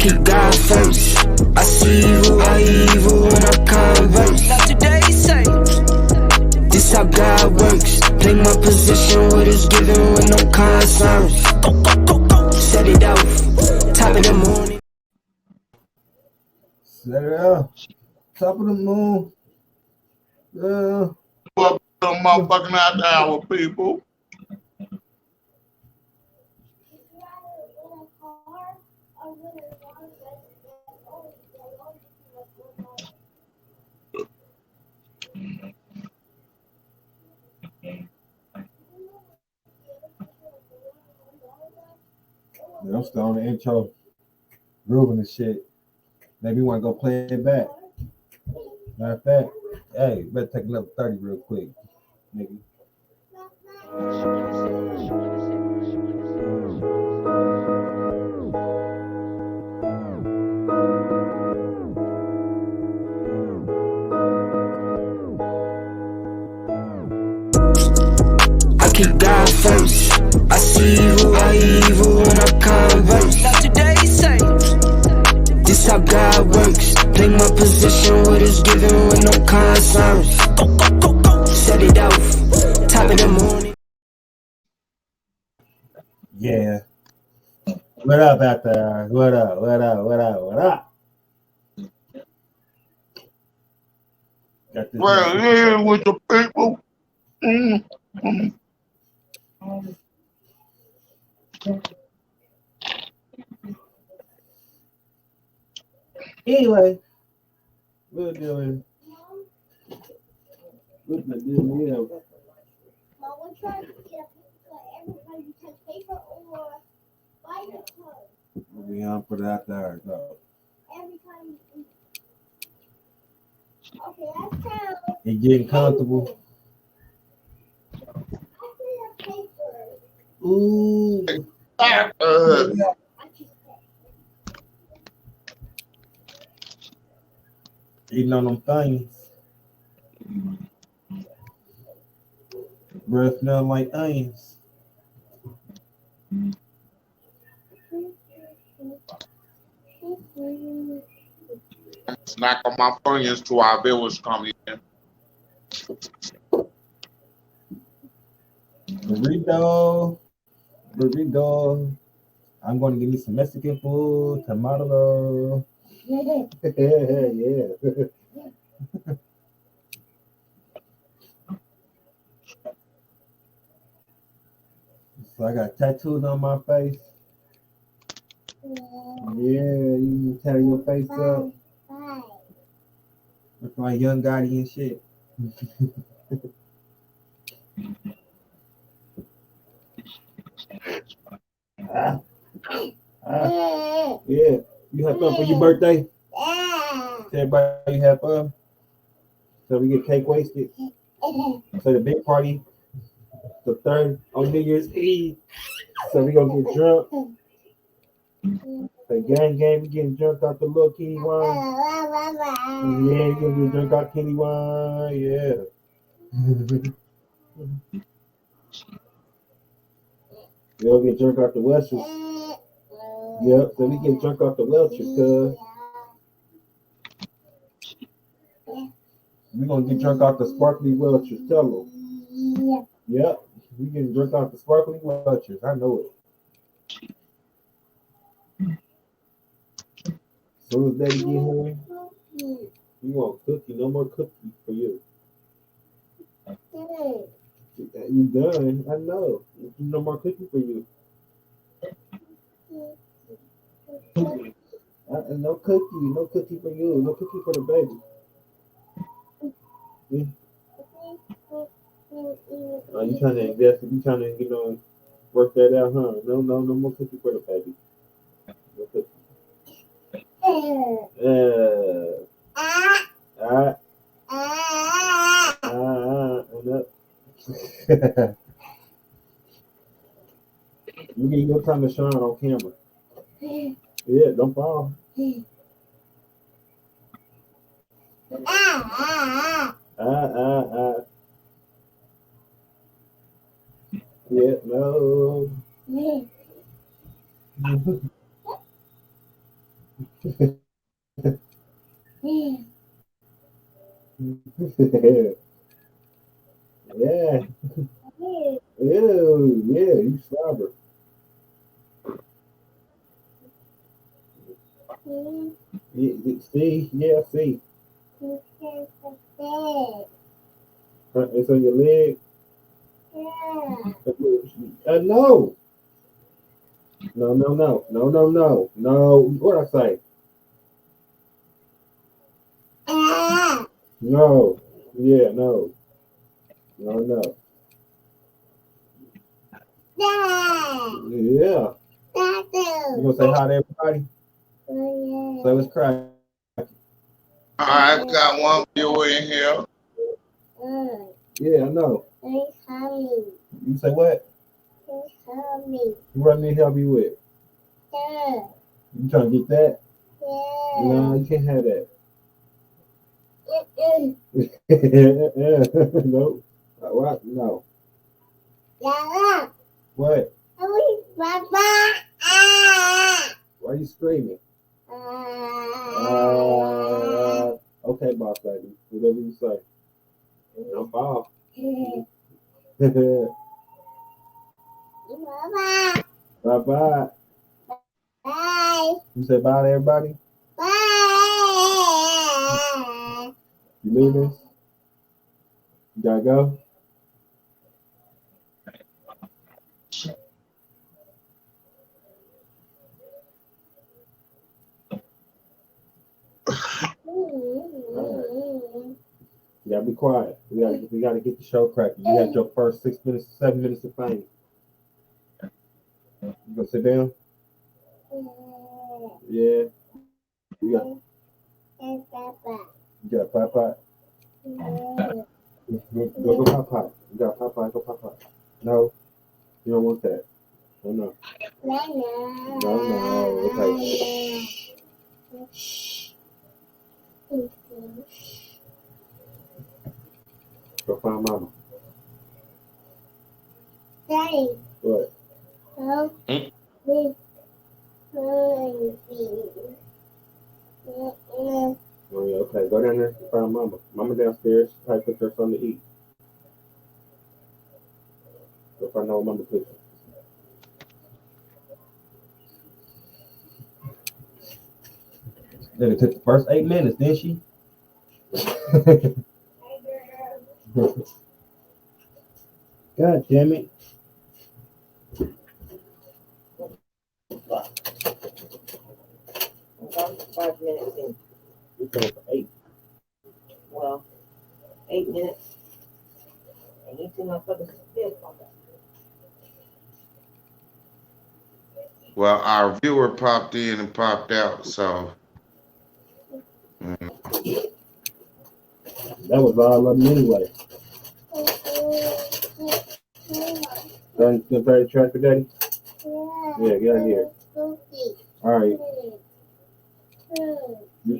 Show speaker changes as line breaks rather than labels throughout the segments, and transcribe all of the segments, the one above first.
keep God first. I see evil when I converse. Not today, say. This how God works. Play my position, what is given with no concerns. Go. Set it off. Top of the morning.
Set it up. Top of the moon.
Welcome motherfucking out to our people.
I'm still on the intro, grooving the shit. Maybe you want to go play it back. Matter of fact, hey, better take another 30 real quick, nigga.
I keep God first. I see evil when I converse. Not today, say. This how God works. Play my position, what is given with no concerns. Go. Set it off. Top of the morning.
Yeah. What up out there? What up? Got this
Well, yeah, with the people.
Anyway, we're doing. What's the deal?
Mom, we're trying to get everybody to touch paper or buy the card.
We on put it out there. So.
Every time you eat. Okay, that's how.
You getting comfortable?
I see a paper.
Ooh. Eating on them things. Breath smell like onions.
Snack on my onions to our viewers coming in.
Burrito. I'm going to give me some Mexican food, tomato. Yeah. So I got tattoos on my face. Yeah, you can tear your face up. Look like Young Gotti and shit. Yeah, you have fun for your birthday? Tell everybody you have fun. So we get cake wasted. So the big party, the 3rd on New Year's Eve. So we gonna get drunk. The gang, we getting drunk off the little Kenny wine. Yeah, you gonna get drunk off Kenny wine. Yeah. We'll get drunk off the Welchers. Yep, so we get drunk off the Welchers, cuz. We gonna get drunk off the sparkly Welchers, tell them. Yep, we getting drunk off the sparkly Welchers. I know it. As soon as Daddy get home, you want cookie, no more cookie for you. You done, I know. No more cookie for you. No cookie for you, no cookie for the baby. Yeah. You trying to invest, you trying to, work that out, huh? No more cookie for the baby. No cookie. You need your time to shine on camera. Yeah, don't fall. Yeah, no. Yeah. Ew, yeah, you slobber. See, yeah, see. It's on your leg. No. No, no, no, no, no, no, no. What I say? No. Yeah, no. No, no. Yeah. You gonna say hi to everybody? So it's crack.
I've got one viewer in here.
Yeah, I know. You say what? You want me to help you with? You trying to get that? No, you can't have that. No. What? No. What? Why are you screaming? Okay, boss lady. Whatever you say. I'm boss. Bye bye. You say bye to everybody? You leaving? You gotta go? You gotta be quiet. We gotta get the show cracking. You had your first 6 minutes, 7 minutes of fame. You gonna sit down? Yeah. You got pop pot. Go pop pot. You got pop pot. Go pop pot. No, you don't want that. Oh no. No. Okay. Go find mama. What? Oh yeah. Okay. Go down there and find mama. Mama downstairs. Probably put her something to eat. Go find out what mama cooking. Then it took the first 8 minutes, didn't she? God damn it.
I'm 5 minutes in.
We're going for 8.
Well, 8 minutes. And you two motherfuckers still talking.
Well, our viewer popped in and popped out, so
That was all of them anyway. Done the track for daddy? Yeah, get out of here. Alright. You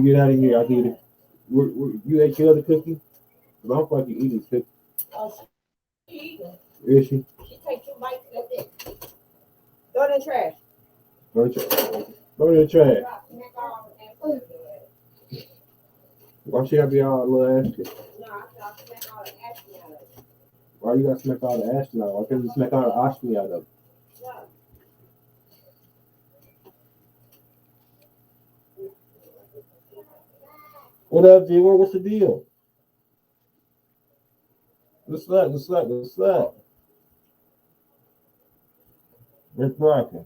get out of here. I'll get it. You ate your other cookie? I don't fucking eat this cookie.
Oh, she eating.
Is she?
She take 2 bites, that's it. Throw it in the trash.
Go in the trash. Why she gotta be all little ashy?
No, I'll smack all the ashy out of it.
Why you gotta smack all the ashy out? Why can't you smack all the ashy out of it?
No.
What up, viewer? What's the deal? What's up? It's rocking.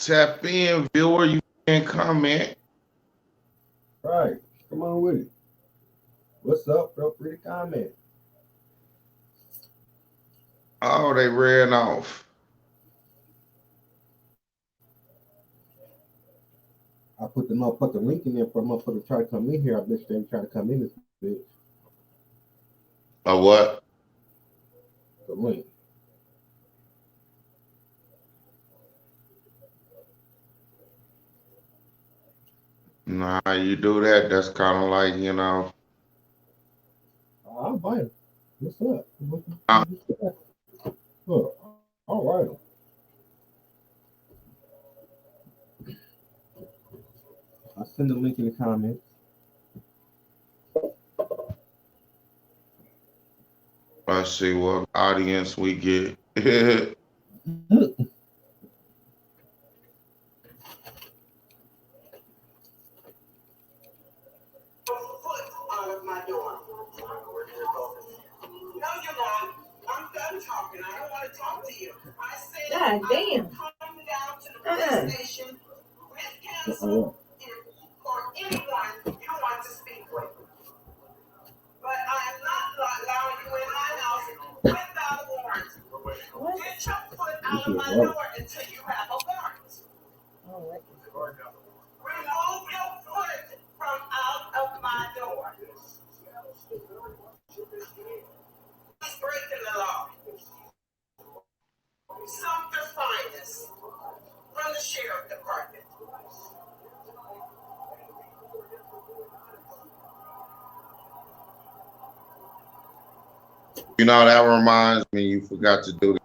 tap in, viewer. You can comment.
Right. Come on with it. What's up? Feel free to comment.
Oh, they ran off.
I put the motherfucking link in there for a motherfucker to try to come in here. I bet they try to come in this bitch.
Or what?
The link.
Nah, you do that. That's kind of like,
I'll buy it. What's up?
uh,
Look, all right. I'll send the link in the comments.
let's see what audience we get.
Foot out of my door. No, you're wrong. I'm done talking. I don't want to talk to you. I said
God damn.
come down to the police station with counsel or anyone you want to speak with. But I am not allowing you in my house without a warrant. Get your foot out of my door until you have a warrant. Remove your foot from out of my door. He's breaking the law. Sumter Finest from the sheriff department.
That reminds me, you forgot to do this.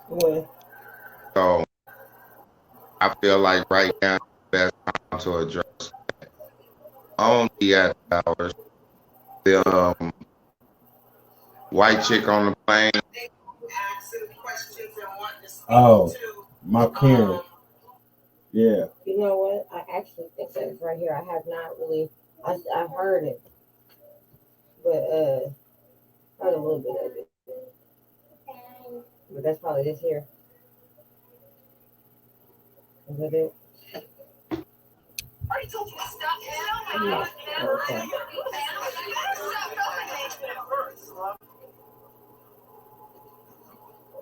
What?
So I feel like right now, the best time to address on the hours. The white chick on the plane.
Asking questions and wanting to speak
Oh,
to
my parent. Yeah.
You know what? I actually think that it's right here. I have not really. I heard it, but heard a little bit of it. But that's probably this here. Is that it?
already told you to stop.
Okay.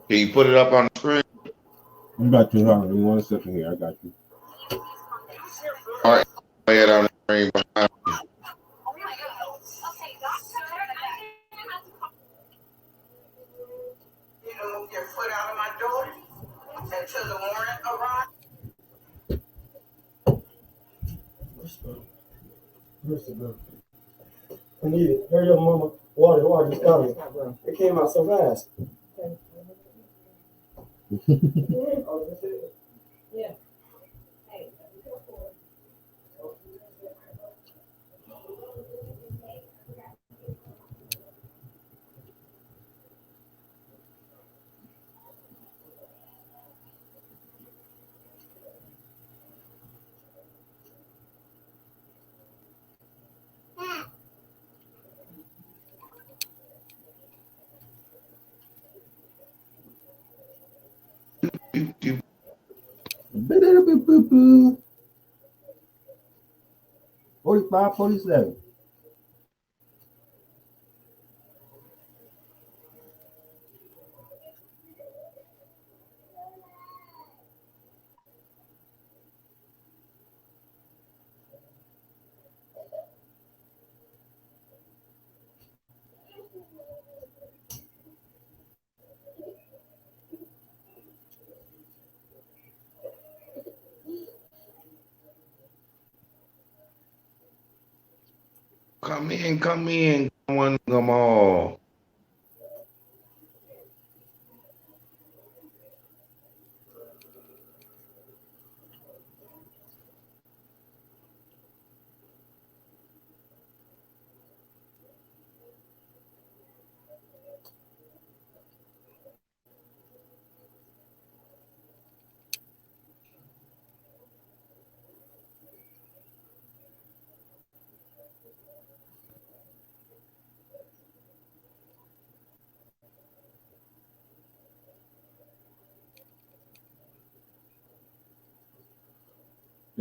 Can you put it up on the screen?
I'm about to. Hold on. 1 second here. I got you.
All right, play it on the screen behind me.
You know, move your foot out of my door until the warrant arrives.
I need it. Hurry up, mama. Water just coming. It came out so fast.
Yeah.
You
45, 47.
come in, come on, come on.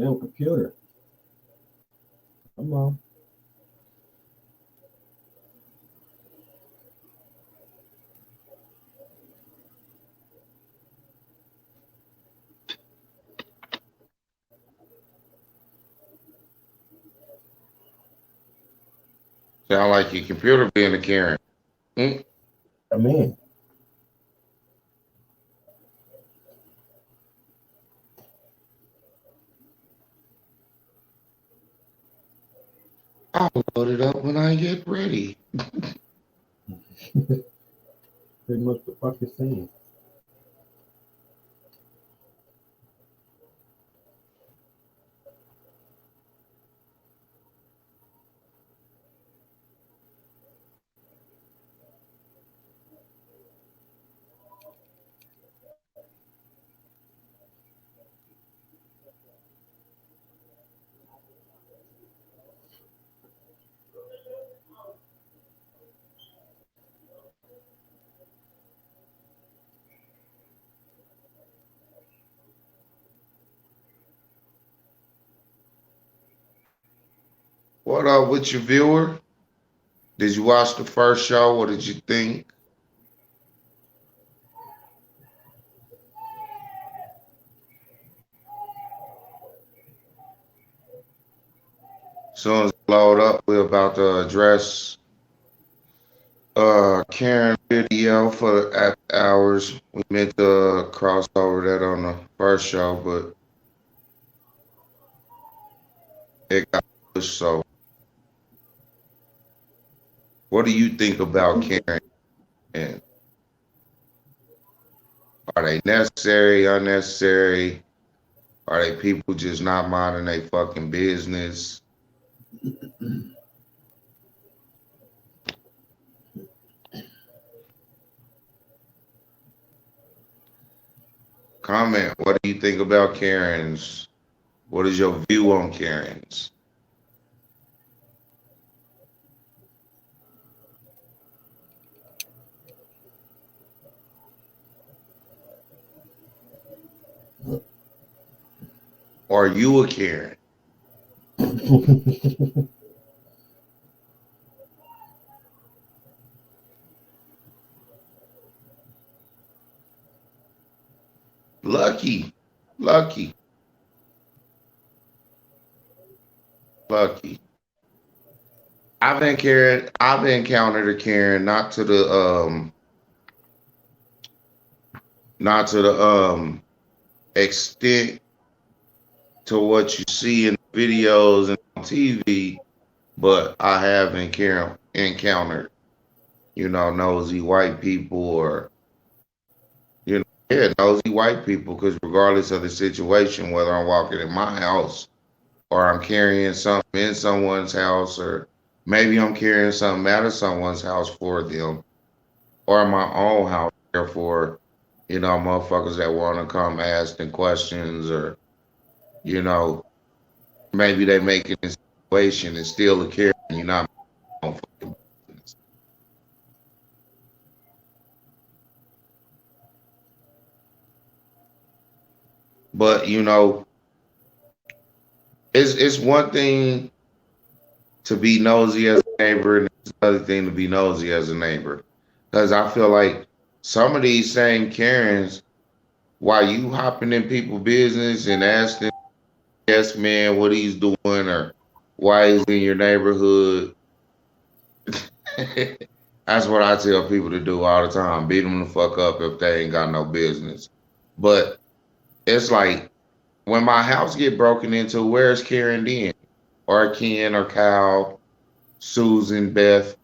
Damn computer. Come on.
Sound like your computer being a Karen.
I'm in.
I'll load it up when I get ready.
Pretty much the fuck is saying.
What up with your viewer? Did you watch the first show? What did you think? Soon as it load up, we're about to address Karen video for at hours. We meant to cross over that on the first show, but it got pushed. So, what do you think about Karen? And are they necessary, unnecessary? Are they people just not minding their fucking business? Comment. What do you think about Karens? What is your view on Karens? Are you a Karen? Lucky, lucky, lucky. I've encountered a Karen, not to the extent to what you see in videos and on TV, but I have encountered, nosy white people or, yeah, nosy white people, because regardless of the situation, whether I'm walking in my house or I'm carrying something in someone's house, or maybe I'm carrying something out of someone's house for them, or my own house, therefore, motherfuckers that want to come asking questions, or, maybe they making a situation and still a care, and you're not on fucking business. But it's one thing to be nosy as a neighbor, and it's another thing to be nosy as a neighbor. Because I feel like some of these same Karens, while you hopping in people's business and asking, yes, man, what he's doing or why he's in your neighborhood, that's what I tell people to do all the time. Beat them the fuck up if they ain't got no business. But it's like when my house get broken into, where's Karen then? Or Ken or Kyle, Susan, Beth.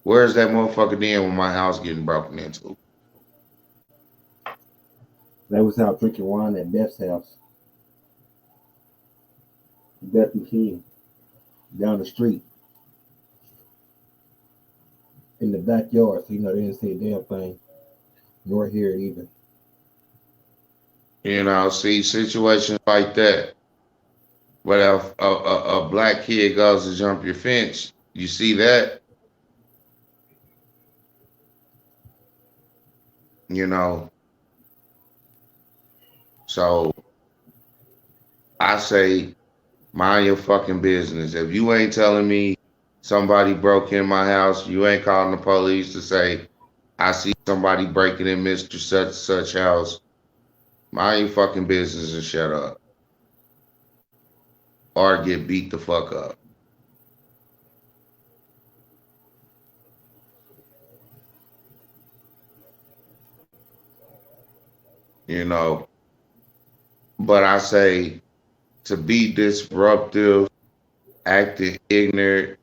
Where's that motherfucker then when my house getting broken into?
They was out drinking wine at Beth's house. Beth and Ken down the street in the backyard. So they didn't see a damn thing, nor hear it either.
See situations like that. But if a black kid goes to jump your fence, you see that, So I say, mind your fucking business. If you ain't telling me somebody broke in my house, you ain't calling the police to say, I see somebody breaking in Mr. Such Such house. Mind your fucking business and shut up. Or get beat the fuck up. But I say, to be disruptive, acting ignorant,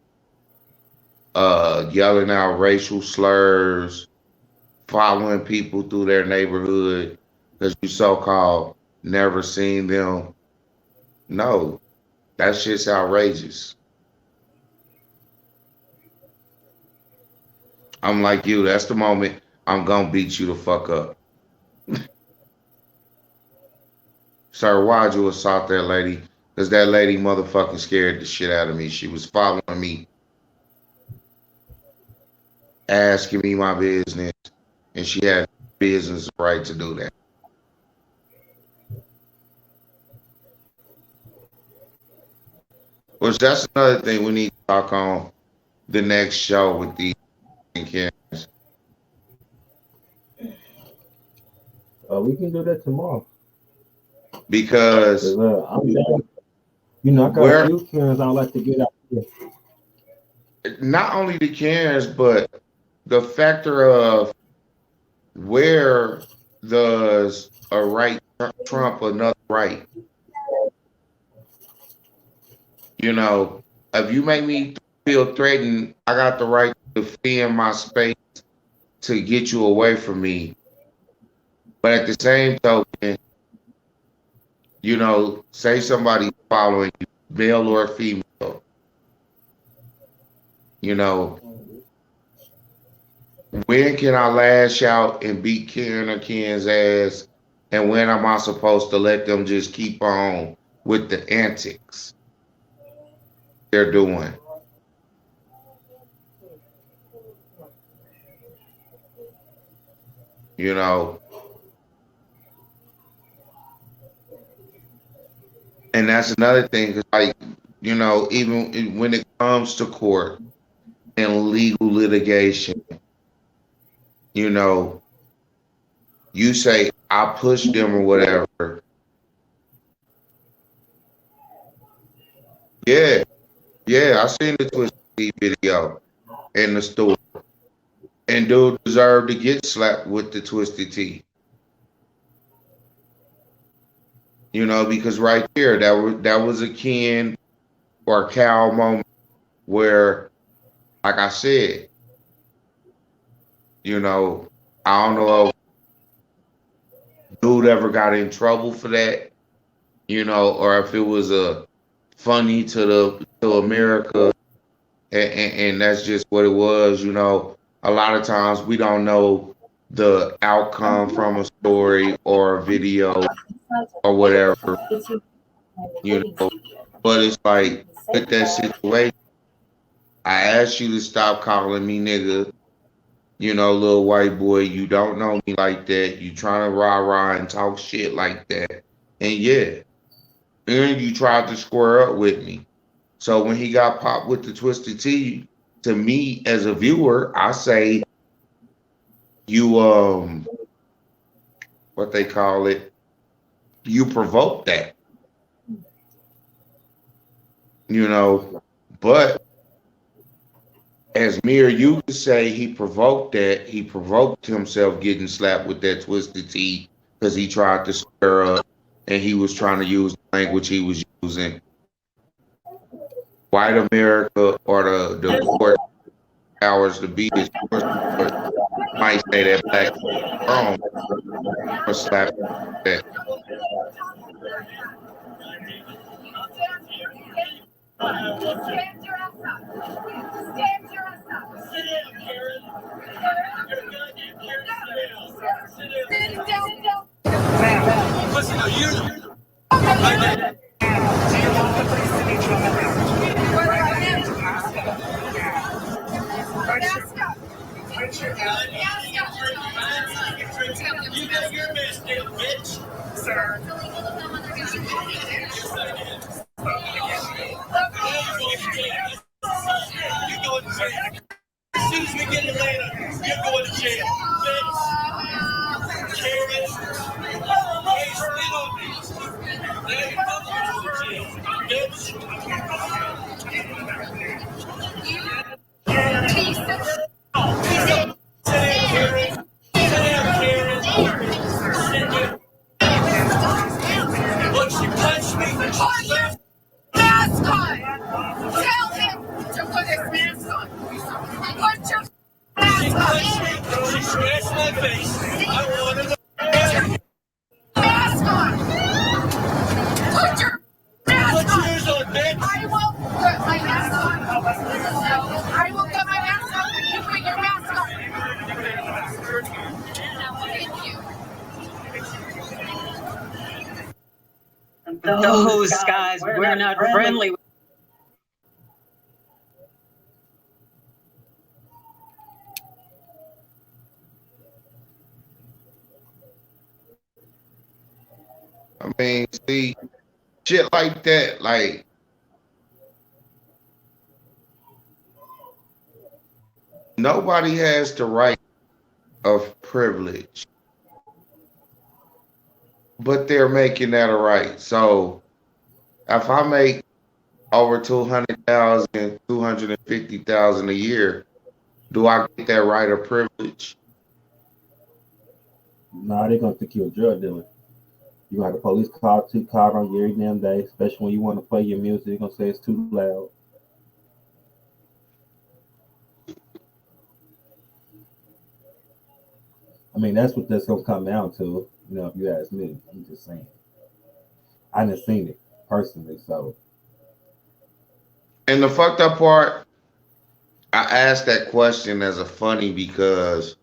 yelling out racial slurs, following people through their neighborhood because you so-called never seen them. No, that shit's outrageous. I'm like you. That's the moment I'm gonna beat you the fuck up. Sir, why'd you assault that lady? Because that lady motherfucking scared the shit out of me. She was following me, asking me my business, and she had business right to do that. Which that's another thing we need to talk on the next show with these kids.
We can do that tomorrow.
Because
I'm down. You know, I got a few Karens I like to get out here.
Not only the Karens, but the factor of where does a right trump another right? You know, if you make me feel threatened, I got the right to defend my space to get you away from me. But at the same token, you know, say somebody's following you, male or female, you know, when can I lash out and beat Karen or Ken's ass? And when am I supposed to let them just keep on with the antics they're doing? You know, and that's another thing, like, you know, even when it comes to court and legal litigation, you know, you say, I pushed them or whatever. Yeah, I seen the Twisted Tea video in the store. And dude deserved to get slapped with the Twisted Tea. You know, because right there, that was a Ken or Cal moment where, like I said, you know, I don't know if dude ever got in trouble for that, you know, or if it was a funny to America, and that's just what it was. You know, a lot of times we don't know the outcome from a story or a video or whatever, you know, but it's like with that situation, I asked you to stop calling me nigga, you know, little white boy. You don't know me like that. You trying to rah and talk shit like that, and yeah, and you tried to square up with me. So when he got popped with the Twisted Tea, to me as a viewer, I say you what they call it, you provoked that. You know, but as me or you could say he provoked that, he provoked himself getting slapped with that Twisted Tea because he tried to square up and he was trying to use the language he was using. White America or the court powers to be his might say that black wrong or slap that.
Listen, are you? Do you want the police to meet you on the ground? Put your gun. You got your best deal, bitch. Sir. You're going to jail. As soon as we get Atlanta, you're going to jail. Bitch. Karen. Hey, spit on me. Now you're going to jail. Bitch. Look, she punched me. Put your mask on! Tell him to put his mask on. my face. I wanted to.
Mask on! Put your mask
Put
on!
yours on, bitch.
I will put my mask on. I will put my mask on when you put your mask on. Thank you.
Those guys, we're not friendly.
I mean, see, shit like that, like nobody has the right of privilege, but they're making that a right. So if I make over 200,000, 250,000 a year, do I get that right of privilege?
Nah, they're gonna think you're a drug dealer. You gonna have the police call on you every damn day, especially when you want to play your music. They're gonna say it's too loud. I mean, that's what that's gonna come down to. You know, if you ask me, I'm just saying. I done seen it personally, so
And the fucked up part, I asked that question as a funny because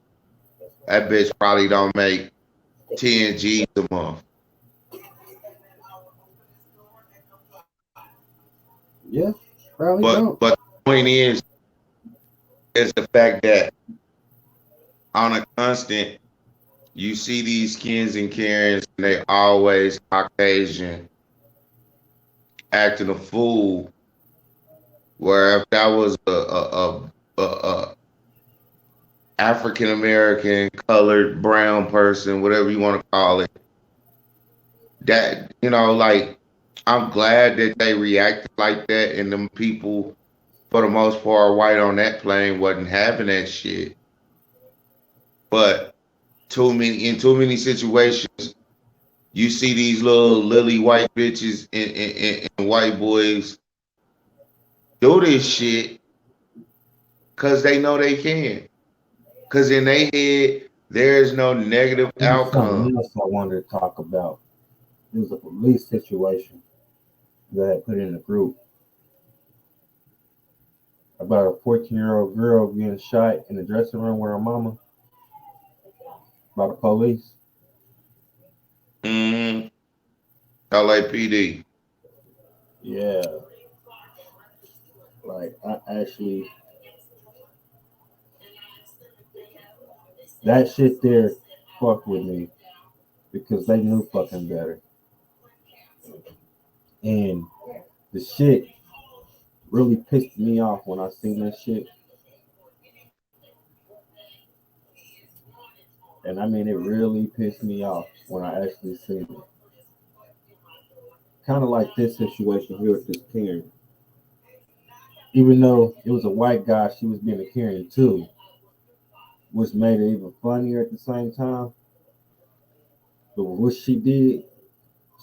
that bitch probably don't make 10 G's a month.
yeah, probably
But
don't.
but the point is the fact that on a constant, you see these Kens and Karens, and they always Caucasian, acting a fool. Where if that was a African American, colored, brown person, whatever you want to call it, that like I'm glad that they reacted like that, and them people, for the most part, white on that plane wasn't having that shit. But too many situations, you see these little lily white bitches and white boys do this shit because they know they can. Because in their head, there is no negative
There was
outcome.
something else I wanted to talk about. It was a police situation that I put in a group about a 14-year-old girl getting shot in the dressing room with her mama by the police.
Mm-hmm. LAPD.
Yeah, like I actually that shit there fucked with me because they knew fucking better. And the shit really pissed me off when I seen that shit. And I mean, it really pissed me off when I actually seen it. Kind of like this situation here with this Karen. Even though it was a white guy, she was being a Karen too, which made it even funnier at the same time. But what she did,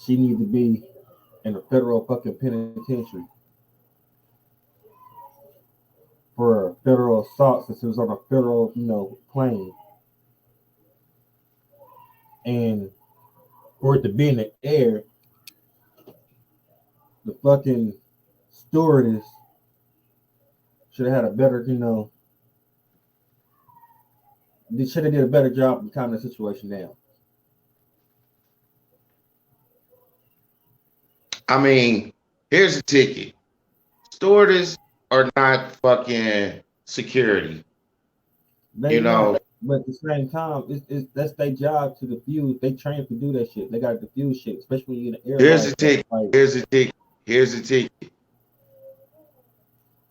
she needed to be in a federal fucking penitentiary for a federal assault since it was on a federal, plane. And for it to be in the air, the fucking stewardess should have had a better, they should have did a better job of calming the situation down.
I mean, here's a ticket. Stewardess are not fucking security.
They not, but at the same time, that's their job to defuse. They trained to do that shit. They got to defuse shit, especially when you're in the air.
Here's the
like
ticket.
like,
Here's the ticket. Here's the ticket.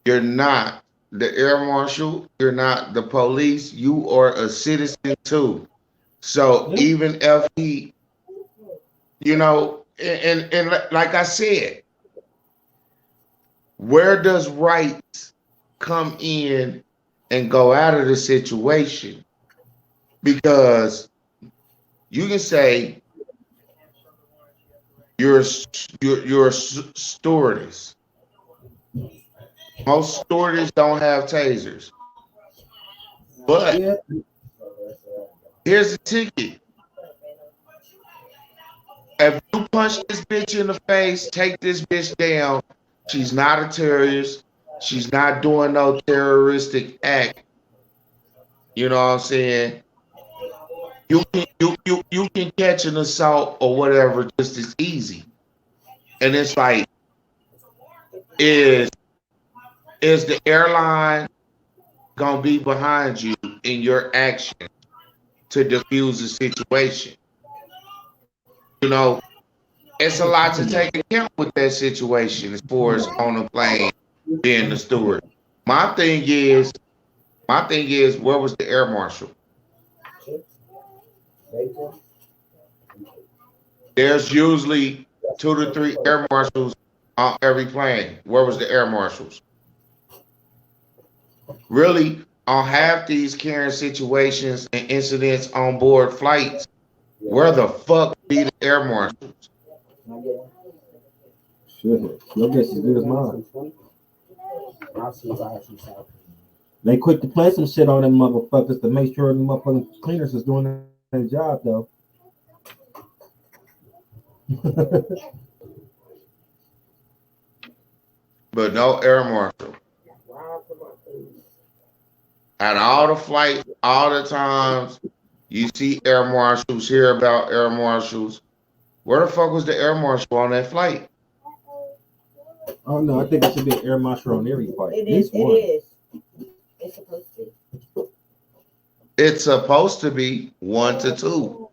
You're not the air marshal. You're not the police. You are a citizen too. So
yeah.
even if he, and like I said, where does rights come in and go out of the situation? Because you can say you're a stewardess. Most stewardess don't have tasers, but
Yeah.
Here's the ticket. If you punch this bitch in the face, take this bitch down. She's not a terrorist. She's not doing no terroristic act. You know what I'm saying? You can catch an assault or whatever just as easy. And it's like, is the airline gonna be behind you in your action to defuse the situation? You know, it's a lot to take account with that situation as far as on a plane being the steward. My thing is, where was the air marshal? There's usually 2 to 3 air marshals on every plane. Where was the air marshals? Really, on half these carrying situations and incidents on board flights, where the fuck be the air marshals?
Shit, your guess is good as mine. They quick to play some shit on them motherfuckers to make sure the motherfucking cleaners is doing their job though.
But no air marshal. At all the flights, all the times you see air marshals, hear about air marshals. Where the fuck was the air marshal on that flight?
Oh no, I think it should be an air marshal on every flight.
It is. It's supposed to.
It's supposed to be 1 to 2,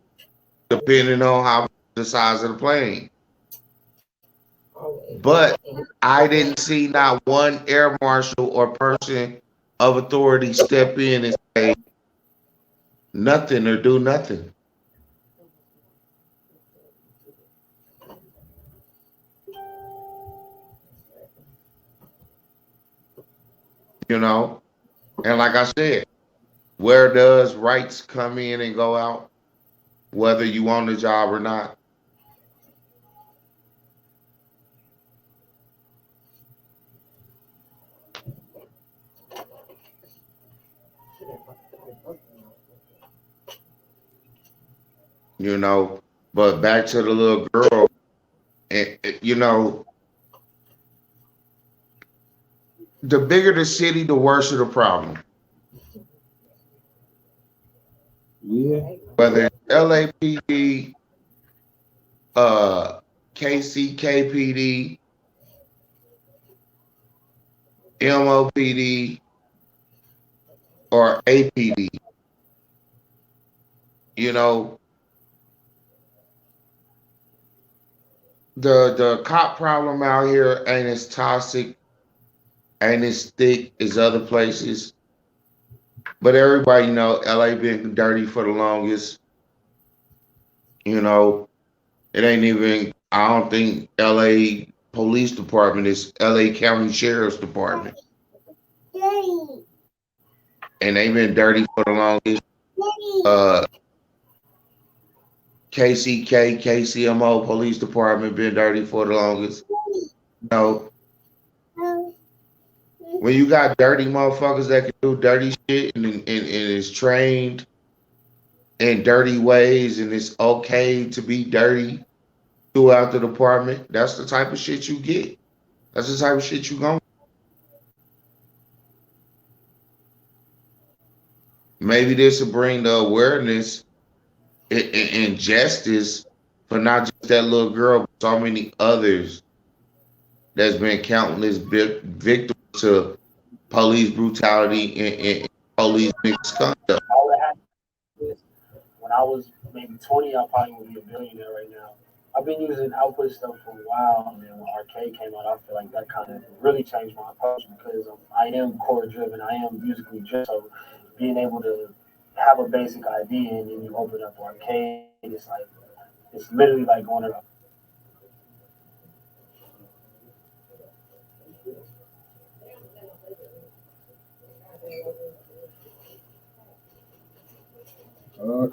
depending on how the size of the plane. But I didn't see not one air marshal or person of authority step in and say nothing or do nothing. You know, and like I said, where does rights come in and go out, whether you on the job or not? You know, but back to the little girl, and you know, the bigger the city, the worse the problem.
Yeah.
Whether it's LAPD, KCKPD, MOPD, or APD, you know, the cop problem out here ain't as toxic, ain't as thick as other places. But everybody know LA been dirty for the longest. You know, it ain't even, I don't think LA Police Department is LA County Sheriff's Department. And they've been dirty for the longest. KCK, KCMO Police Department been dirty for the longest. You know, when you got dirty motherfuckers that can do dirty shit and is trained in dirty ways and it's okay to be dirty throughout the department, that's the type of shit you get. That's the type of shit you gonna. Maybe this will bring the awareness and justice for not just that little girl, but so many others that's been countless victims to police brutality and police misconduct.
All that happened is when I was maybe 20, I probably would be a billionaire right now. I've been using output stuff for a while, and then when Arcade came out, I feel like that kind of really changed my approach because I am core driven, I am musically driven. So being able to have a basic idea and then you open up Arcade, it's like it's literally like going around.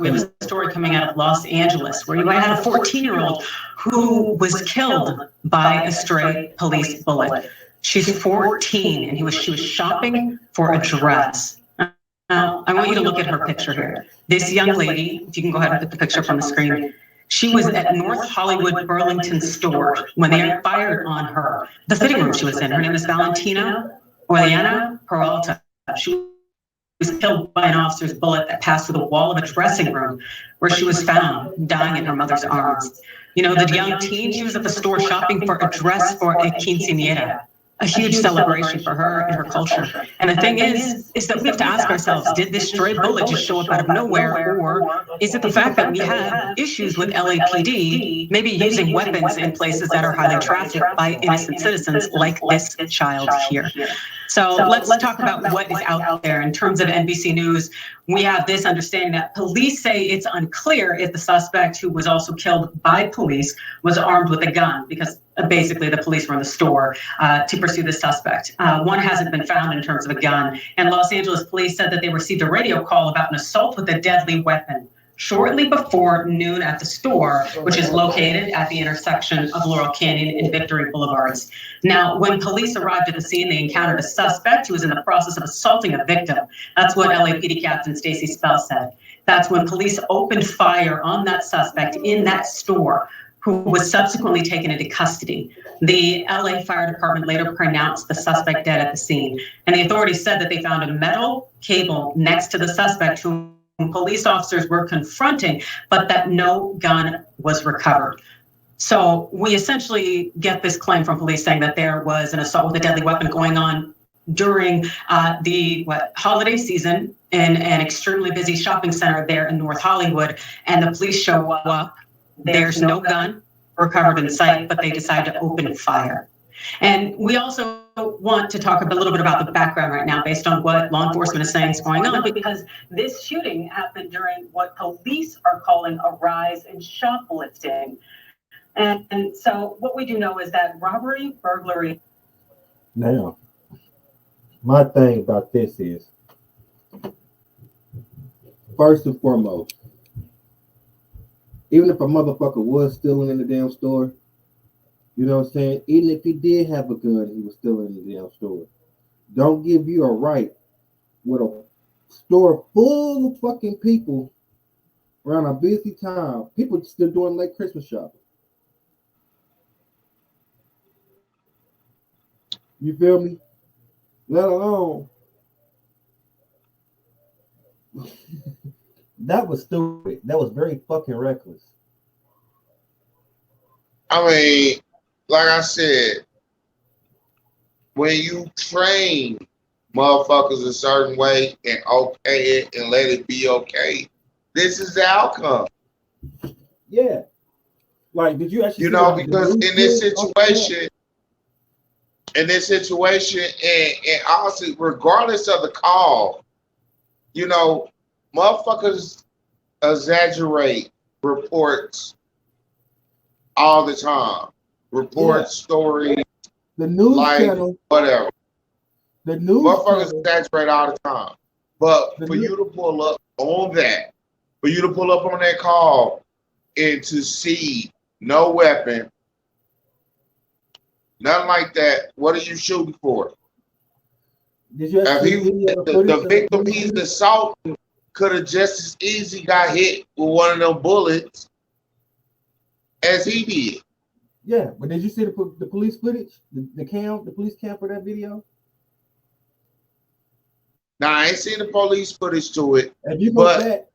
We have a story coming out of Los Angeles where you had a 14-year-old who was killed by a stray police bullet. She's 14 and she was shopping for a dress. Now, I want you to look at her picture here. This young lady, if you can go ahead and put the picture from the screen, she was at North Hollywood Burlington store when they fired on her. The fitting room she was in, her name is Valentina Orellana Peralta. She was killed by an officer's bullet that passed through the wall of a dressing room where she was found dying in her mother's arms. You know, the young teen, she was at the store shopping for a dress for a quinceañera, a huge celebration for her and her culture. And the thing is that we have to ask ourselves, did this stray bullet just show up out of nowhere, or is it the fact that we have issues with LAPD maybe using weapons in places that are highly trafficked by innocent citizens like this child here? So let's talk about what is out there in terms of NBC News. We have this understanding that police say it's unclear if the suspect, who was also killed by police, was armed with a gun, because basically the police were in the store to pursue the suspect. One hasn't been found in terms of a gun. And Los Angeles police said that they received a radio call about an assault with a deadly weapon shortly before noon at the store, which is located at the intersection of Laurel Canyon and Victory Boulevards. Now, when police arrived at the scene, they encountered a suspect who was in the process of assaulting a victim. That's what LAPD Captain Stacey Spell said. That's when police opened fire on that suspect in that store, who was subsequently taken into custody. The LA Fire Department later pronounced the suspect dead at the scene. And the authorities said that they found a metal cable next to the suspect, whom police officers were confronting, but that no gun was recovered. So we essentially get this claim from police saying that there was an assault with a deadly weapon going on during the holiday season in an extremely busy shopping center there in North Hollywood, and the police show up. There's no gun recovered in sight, but they decide to open fire. And we also want to talk a little bit about the background right now based on what law enforcement is saying is going on, because this shooting happened during what police are calling a rise in shoplifting. And so what we do know is that robbery, burglary.
Now, my thing about this is, first and foremost, even if a motherfucker was stealing in the damn store, you know what I'm saying? Even if he did have a gun, he was still in the damn store. Don't give you a right with a store full of fucking people around a busy time. People still doing late Christmas shopping. You feel me? Let alone that was stupid. That was very fucking reckless.
I mean, like I said, when you train motherfuckers a certain way and okay it and let it be okay, this is the outcome.
Yeah. Like, did you actually,
you know, because in this situation, and honestly, regardless of the call, you know, motherfuckers exaggerate reports all the time. Reports, stories,
the news
channel, whatever.
The news
motherfuckers exaggerate all the time. But for you to pull up on that, for you to pull up on that call and to see no weapon, nothing like that, what are you shooting for?
Did you
the victim he's assaulting could have just as easy got hit with one of them bullets as he did.
Yeah, but did you see the police footage, the police cam for that video?
Now I ain't seen the police footage to it.
If you go back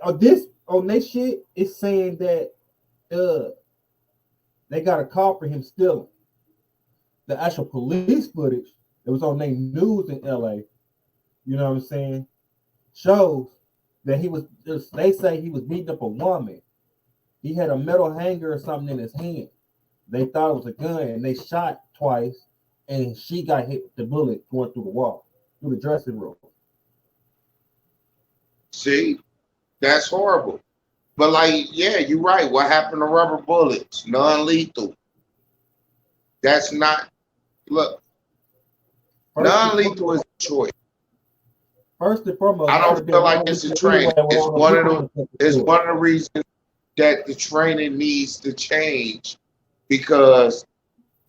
on this shit, it's saying that they got a call for him stealing. The actual police footage that was on their news in LA, you know what I'm saying, shows that they say he was beating up a woman. He had a metal hanger or something in his hand. They thought it was a gun, and they shot twice, and she got hit with the bullet going through the wall, through the dressing room.
See, that's horrible. But like, yeah, you're right. What happened to rubber bullets? Non-lethal. That's not, look, non-lethal is a choice.
First and foremost,
I don't feel like it's a training. It's one of the reasons that the training needs to change, because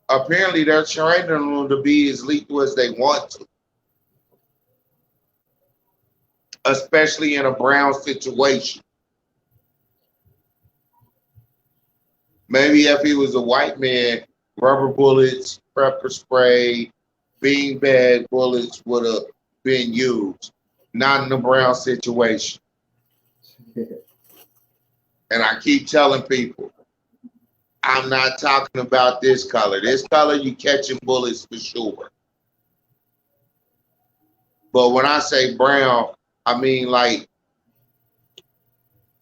apparently they're training them to be as lethal as they want to. especially in a brown situation. Maybe if he was a white man, rubber bullets, pepper spray, beanbag bullets would have been used, not in a brown situation. And I keep telling people, I'm not talking about this color. This color, you catching bullets for sure. But when I say brown, I mean like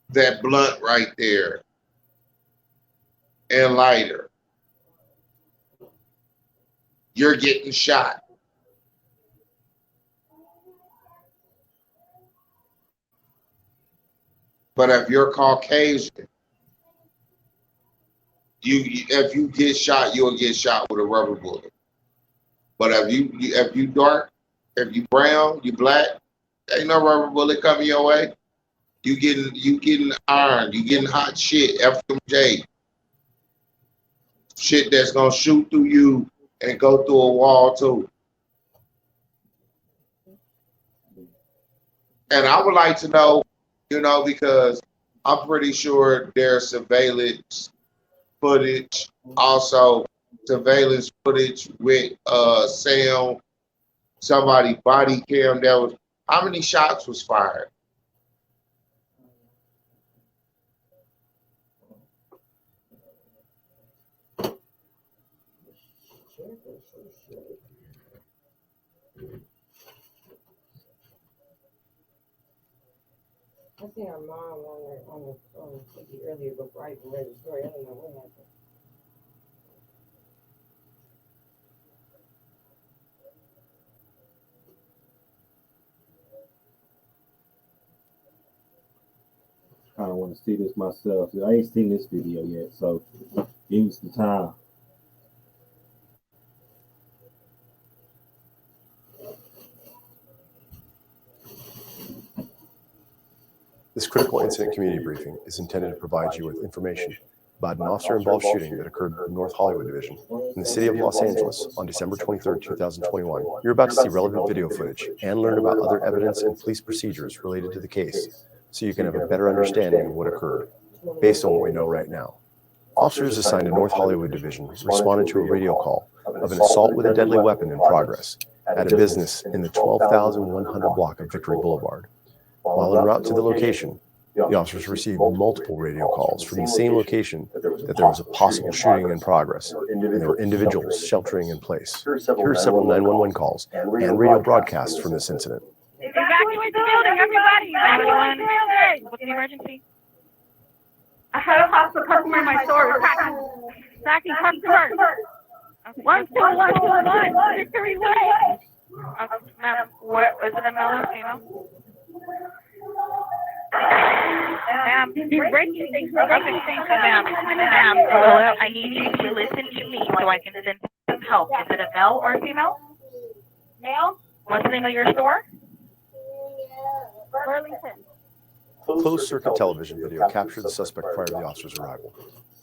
that blunt right there and lighter. You're getting shot. But if you're Caucasian, if you get shot, you'll get shot with a rubber bullet. But if you dark, if you brown, you black, ain't no rubber bullet coming your way. You getting iron, you getting hot shit, FMJ. Shit that's gonna shoot through you and go through a wall too. And I would like to know, because I'm pretty sure there's surveillance footage, also surveillance footage with sound, somebody body cam that was, how many shots was fired?
I seen our mom on the TV earlier before I even read the story. I don't know what happened.
I don't want to see this myself. I ain't seen this video yet, so give me some time.
This critical incident community briefing is intended to provide you with information about an officer-involved shooting that occurred in the North Hollywood Division in the city of Los Angeles on December 23, 2021. You're about to see relevant video footage and learn about other evidence and police procedures related to the case, so you can have a better understanding of what occurred, based on what we know right now. Officers assigned to North Hollywood Division responded to a radio call of an assault with a deadly weapon in progress at a business in the 12,100 block of Victory Boulevard. While en route to the location, the officers received multiple radio calls from the same location that there was a possible shooting in progress, and there were individuals sheltering in place. Here are several 911 calls and radio broadcasts from this incident.
Evacuate the building, everybody! 911. What's the emergency? I had a hostile customer in my store attacking customers. 12121 Victory Way. Ma'am, what is it, a male or female? Ma'am, you're breaking things. Ma'am, hello, I need you to listen to me so I can send some help. Is it a male or a female? Male. What's the name of your store? Burlington.
Closed-circuit television video captured the suspect prior to the officer's arrival.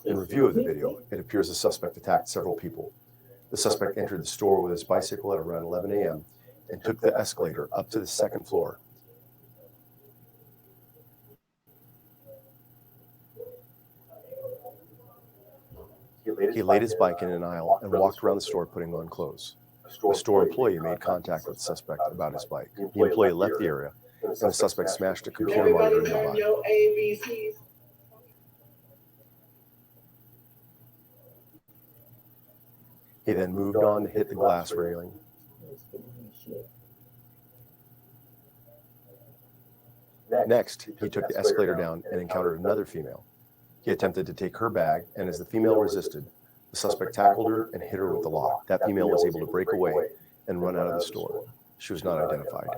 In review of the video, it appears the suspect attacked several people. The suspect entered the store with his bicycle at around 11 a.m. and took the escalator up to the second floor. He laid his bike in an aisle and walked around the store putting on clothes. A store employee made contact with the suspect about his bike. The employee left the area, and the suspect smashed a computer monitor nearby. He then moved on to hit the glass railing. Next, he took the escalator down and encountered another female. He attempted to take her bag, and as the female resisted, the suspect tackled her and hit her with the lock. That female was able to break away and run out of the store. She was not identified.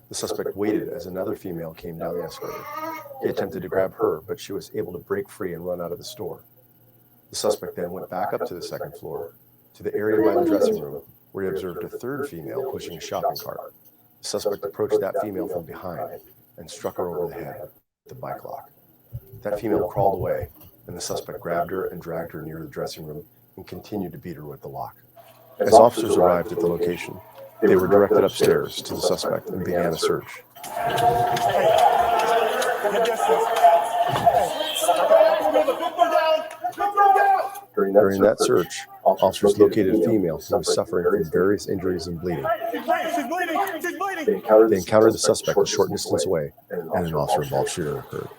The suspect waited as another female came down the escalator. He attempted to grab her, but she was able to break free and run out of the store. The suspect then went back up to the second floor, to the area by the dressing room, where he observed a third female pushing a shopping cart. The suspect approached that female from behind and struck her over the head with the bike lock. That female crawled away, and the suspect grabbed her and dragged her near the dressing room and continued to beat her with the lock. As officers arrived at the location, they were directed upstairs to the suspect and began a search. During that search, officers located a female who was suffering from various injuries and bleeding. They encountered the suspect a short distance away, and an officer-involved shooting occurred.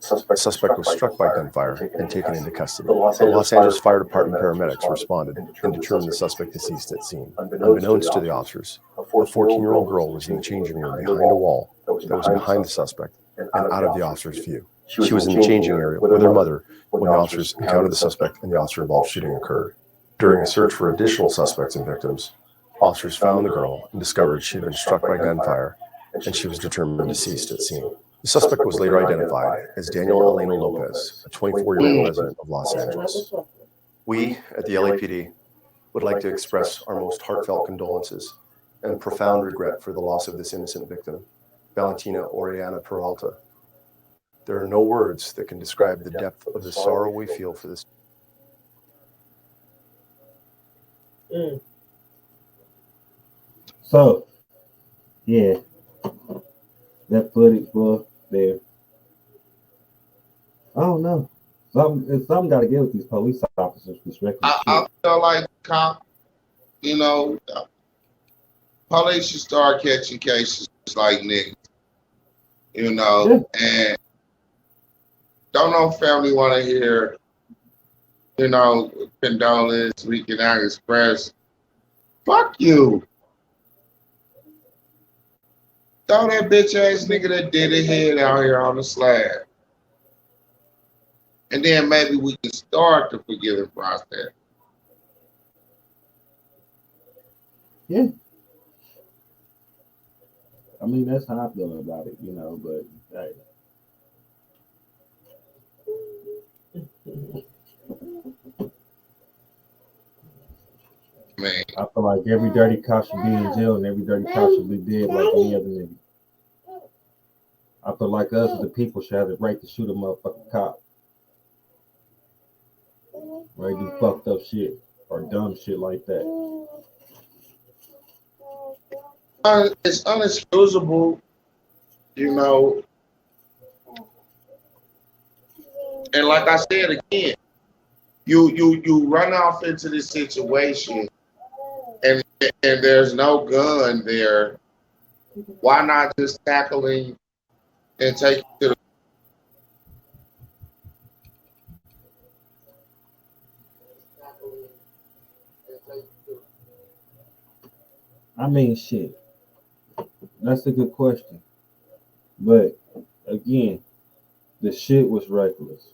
The suspect was struck by gunfire and taken into custody. The Los Angeles Fire Department paramedics responded and determined the suspect deceased at scene. Unbeknownst to the officers, a 14-year-old girl was in the changing room behind a wall that was behind the suspect and out of the officer's view. She was in the changing area with her mother when the officers encountered the suspect and the officer-involved shooting occurred. During a search for additional suspects and victims, officers found the girl and discovered she had been struck by gunfire, and she was determined deceased at scene. The suspect was later identified as Daniel Elena Lopez, a 24-year-old resident of Los Angeles. We at the LAPD would like to express our most heartfelt condolences and profound regret for the loss of this innocent victim, Valentina Oriana Peralta. There are no words that can describe the depth of the sorrow we feel for this.
So, yeah, that footage was there. I don't know. Something got to get with these police officers' perspective.
I feel like police should start catching cases like niggas, and don't no family want to hear, condolence, we cannot express. Fuck you. Throw that bitch ass nigga that did it head out here on the slab. And then maybe we can start the forgiving process.
Yeah. I mean, that's how I feel about it, but hey.
Man.
I feel like every dirty cop should be in jail and every dirty cop should be dead like any other nigga. I feel like us as the people should have the right to shoot a motherfucking cop. Right? Do fucked up shit or dumb shit like that.
It's unexcusable, And like I said again, you run off into this situation and there's no gun there. Why not just tackling and take it to the
I mean, shit. That's a good question. But again, the shit was reckless.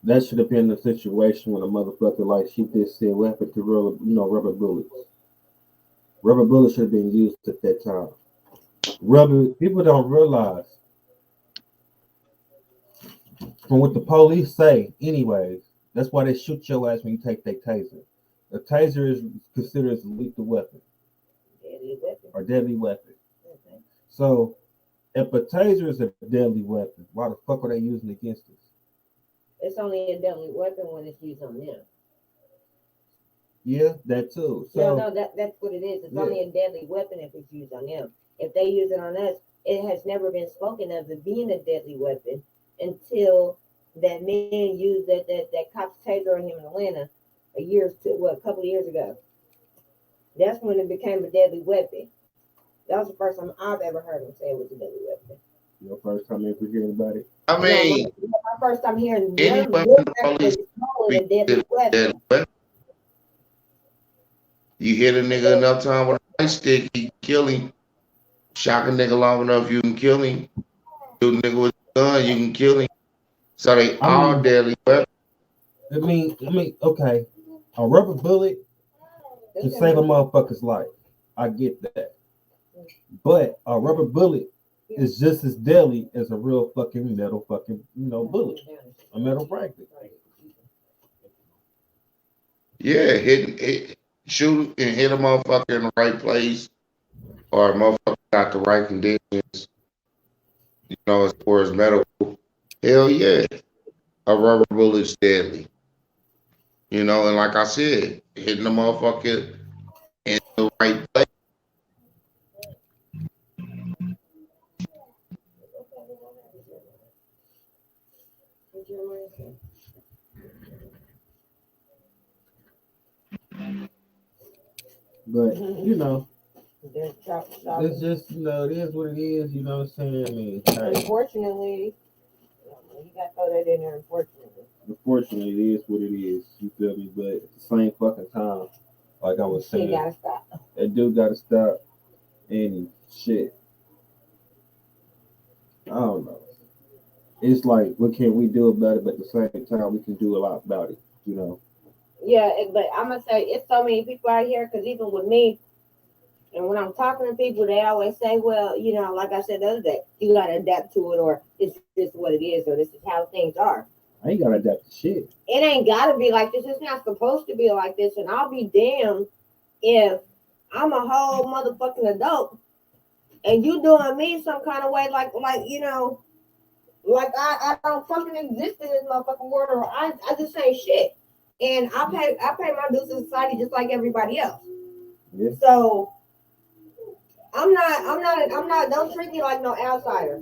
That should have been the situation when a motherfucker like she just said weapon to rubber bullets. Rubber bullets should have been used at that time. People don't realize from what the police say, anyways, that's why they shoot your ass when you take their taser. A taser is considered as a lethal weapon. Deadly weapon. Okay. So if a taser is a deadly weapon, why the fuck are they using it against us?
It's only a deadly weapon when it's used on them.
Yeah, that too.
So, that's what it is. It's only a deadly weapon if it's used on them. If they use it on us, it has never been spoken of as being a deadly weapon until that man used that cop's taser on him in Atlanta a couple of years ago. That's when it became a deadly weapon. That was the first time I've ever heard him say it was a deadly weapon.
Your first time ever hearing about it?
I mean,
my first time hearing
any weapon the police
a deadly weapon.
You hit a nigga enough time with a stick, you kill him. Shock a nigga long enough, you can kill him. Shoot a nigga with a gun, you can kill him. So they all deadly weapons.
I mean, okay. A rubber bullet can save a motherfucker's life. I get that. But a rubber bullet is just as deadly as a real fucking metal bullet. A metal bracket.
Yeah, shoot and hit a motherfucker in the right place, or a motherfucker got the right conditions, as far as medical. Hell yeah, a rubber bullet's deadly. You know, and like I said, hitting the motherfucker in the right place.
But you know, it's just it is what it is. You know what I'm saying? I mean, hey,
Unfortunately, you got to throw that in there.
unfortunately, it is what it is. You feel me? But at the same fucking time, like I was
She
saying,
got to stop.
that dude got to stop. And shit, I don't know. It's like, what can we do about it? But at the same time, we can do a lot about it. You know.
Yeah, but I'm gonna say it's so many people out here. Because even with me, and when I'm talking to people, they always say, "Well, like I said the other day, you gotta adapt to it, or it's just what it is, or this is how things are."
I ain't gotta adapt to shit.
It ain't gotta be like this. It's not supposed to be like this. And I'll be damned if I'm a whole motherfucking adult and you doing me some kind of way, like I don't fucking exist in this motherfucking world, or I just ain't shit. And I pay my dues to society just like everybody else.
Yeah.
So I'm not. Don't treat me like no outsider.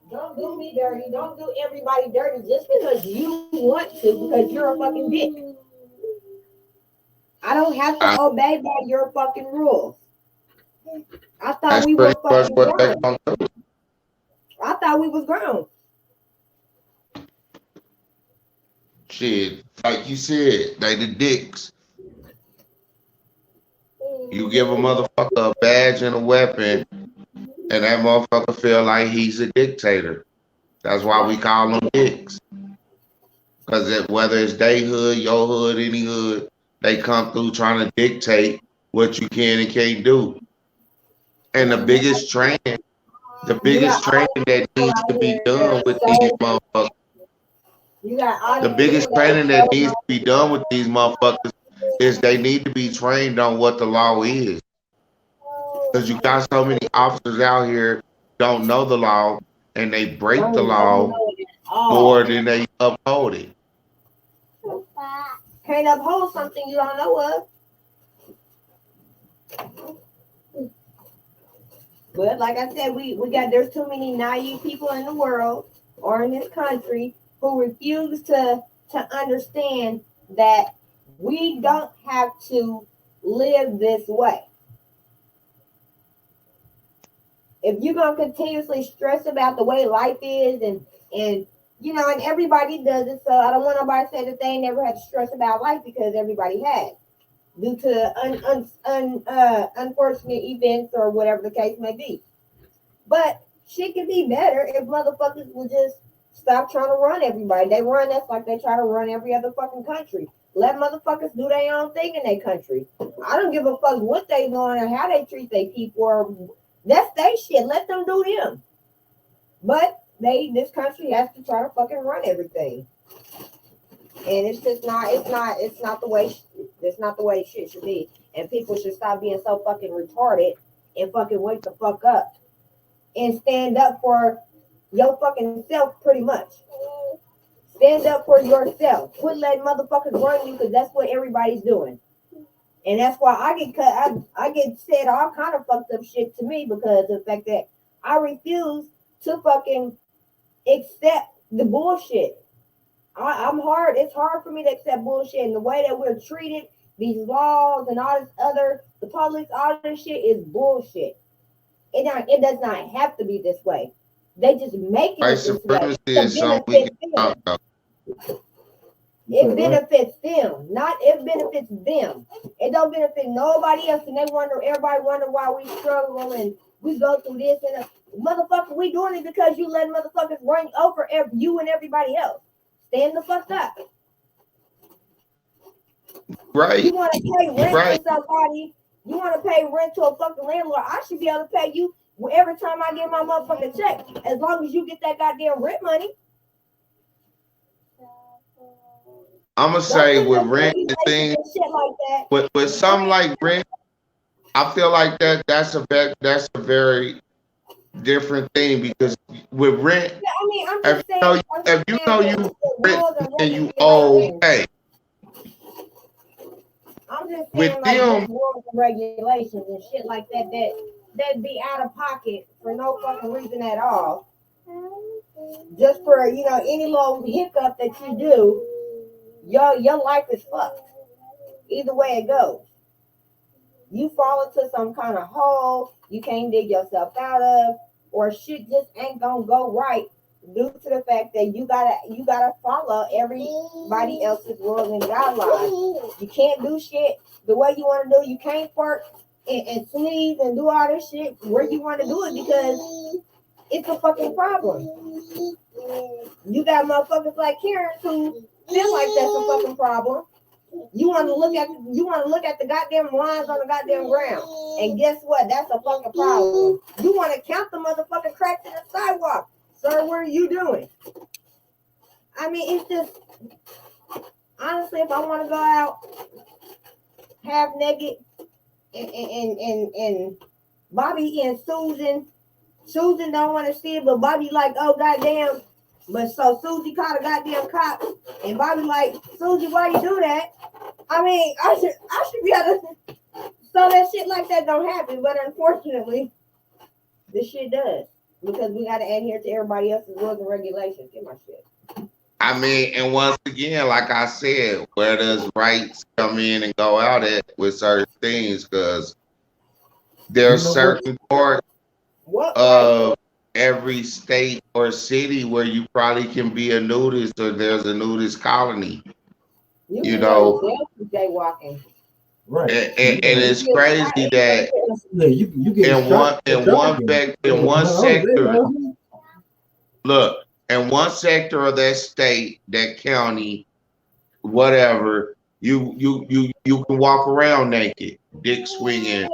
Don't do me dirty. Don't do everybody dirty just because you want to, because you're a fucking dick. I don't have to obey by your fucking rules. I thought we were fucking grown. I thought we was grown.
Shit, like you said, they the dicks. You give a motherfucker a badge and a weapon, and that motherfucker feel like he's a dictator. That's why we call them dicks. Because whether it's they hood, your hood, any hood, they come through trying to dictate what you can and can't do. And the biggest training that needs to be done with these motherfuckers, the biggest training that needs to be done with these motherfuckers is they need to be trained on what the law is. Because you got so many officers out here don't know the law, and they break the law more than they uphold it.
Can't uphold something you don't know of. But like I said, there's too many naive people in the world or in this country who refuse to understand that we don't have to live this way. If you're gonna continuously stress about the way life is, and everybody does it, so I don't want nobody to say that they ain't never had to stress about life, because everybody has, due to unfortunate events or whatever the case may be. But shit could be better if motherfuckers would just stop trying to run everybody. They run us like they try to run every other fucking country. Let motherfuckers do their own thing in their country. I don't give a fuck what they doing or how they treat their people, or that's their shit. Let them do them. But this country has to try to fucking run everything. And it's just not the way shit should be. And people should stop being so fucking retarded and fucking wake the fuck up and stand up for your fucking self, pretty much. Stand up for yourself. Quit letting motherfuckers run you, because that's what everybody's doing. And that's why I get cut. I get said all kind of fucked up shit to me, because of the fact that I refuse to fucking accept the bullshit. I'm hard. It's hard for me to accept bullshit, and the way that we're treated, these laws and all this other, the police, all this shit is bullshit. It does not have to be this way. They just make it this way to benefit them. It benefits them, not it benefits them. It don't benefit nobody else, and everybody wonder why we struggle and we go through this and motherfucker. We doing it because you let motherfuckers run over you and everybody else. Stand the fuck up.
Right.
You want to pay rent to somebody? You want to pay rent to a fucking landlord? I should be able to pay you every time I get my motherfucking check, as long as you get that goddamn rent money.
I'm gonna say with rent and things, like with something like rent, I feel like that's a very different thing because with rent,
Yeah, I mean, I'm
if
just
you
saying.
know,
I'm
if
just
you
saying
know
that
you
the
rent
rules and
and you
regulations.
owe, hey,
I'm just
with
saying, like,
them,
just rules and regulations and shit like that, that be out of pocket for no fucking reason at all. Just for, any little hiccup that you do, your life is fucked. Either way it goes. You fall into some kind of hole you can't dig yourself out of, or shit just ain't gonna go right due to the fact that you gotta follow everybody else's rules and guidelines. You can't do shit the way you want to do. You can't fart and sneeze and do all this shit where you want to do it because it's a fucking problem. You got motherfuckers like Karen who feel like that's a fucking problem. You want to look at the goddamn lines on the goddamn ground, and guess what? That's a fucking problem. You want to count the motherfucking cracks in the sidewalk, sir? What are you doing? I mean, it's just honestly, if I want to go out half naked, and Bobby and Susan don't want to see it, but Bobby like, oh goddamn. But so Susie called a goddamn cop, and Bobby like, Susie, why you do that? I mean, I should be able to. So that shit like that don't happen, but unfortunately, this shit does because we got to adhere to everybody else's rules and regulations. Get my shit.
I mean, and once again, like I said, where does rights come in and go out at with certain things? Because there's certain parts of every state or city where you probably can be a nudist or there's a nudist colony. You know,
jaywalking.
Right.
And it's crazy that in one sector, look, in one sector of that state, that county, whatever, you can walk around naked, dick swinging,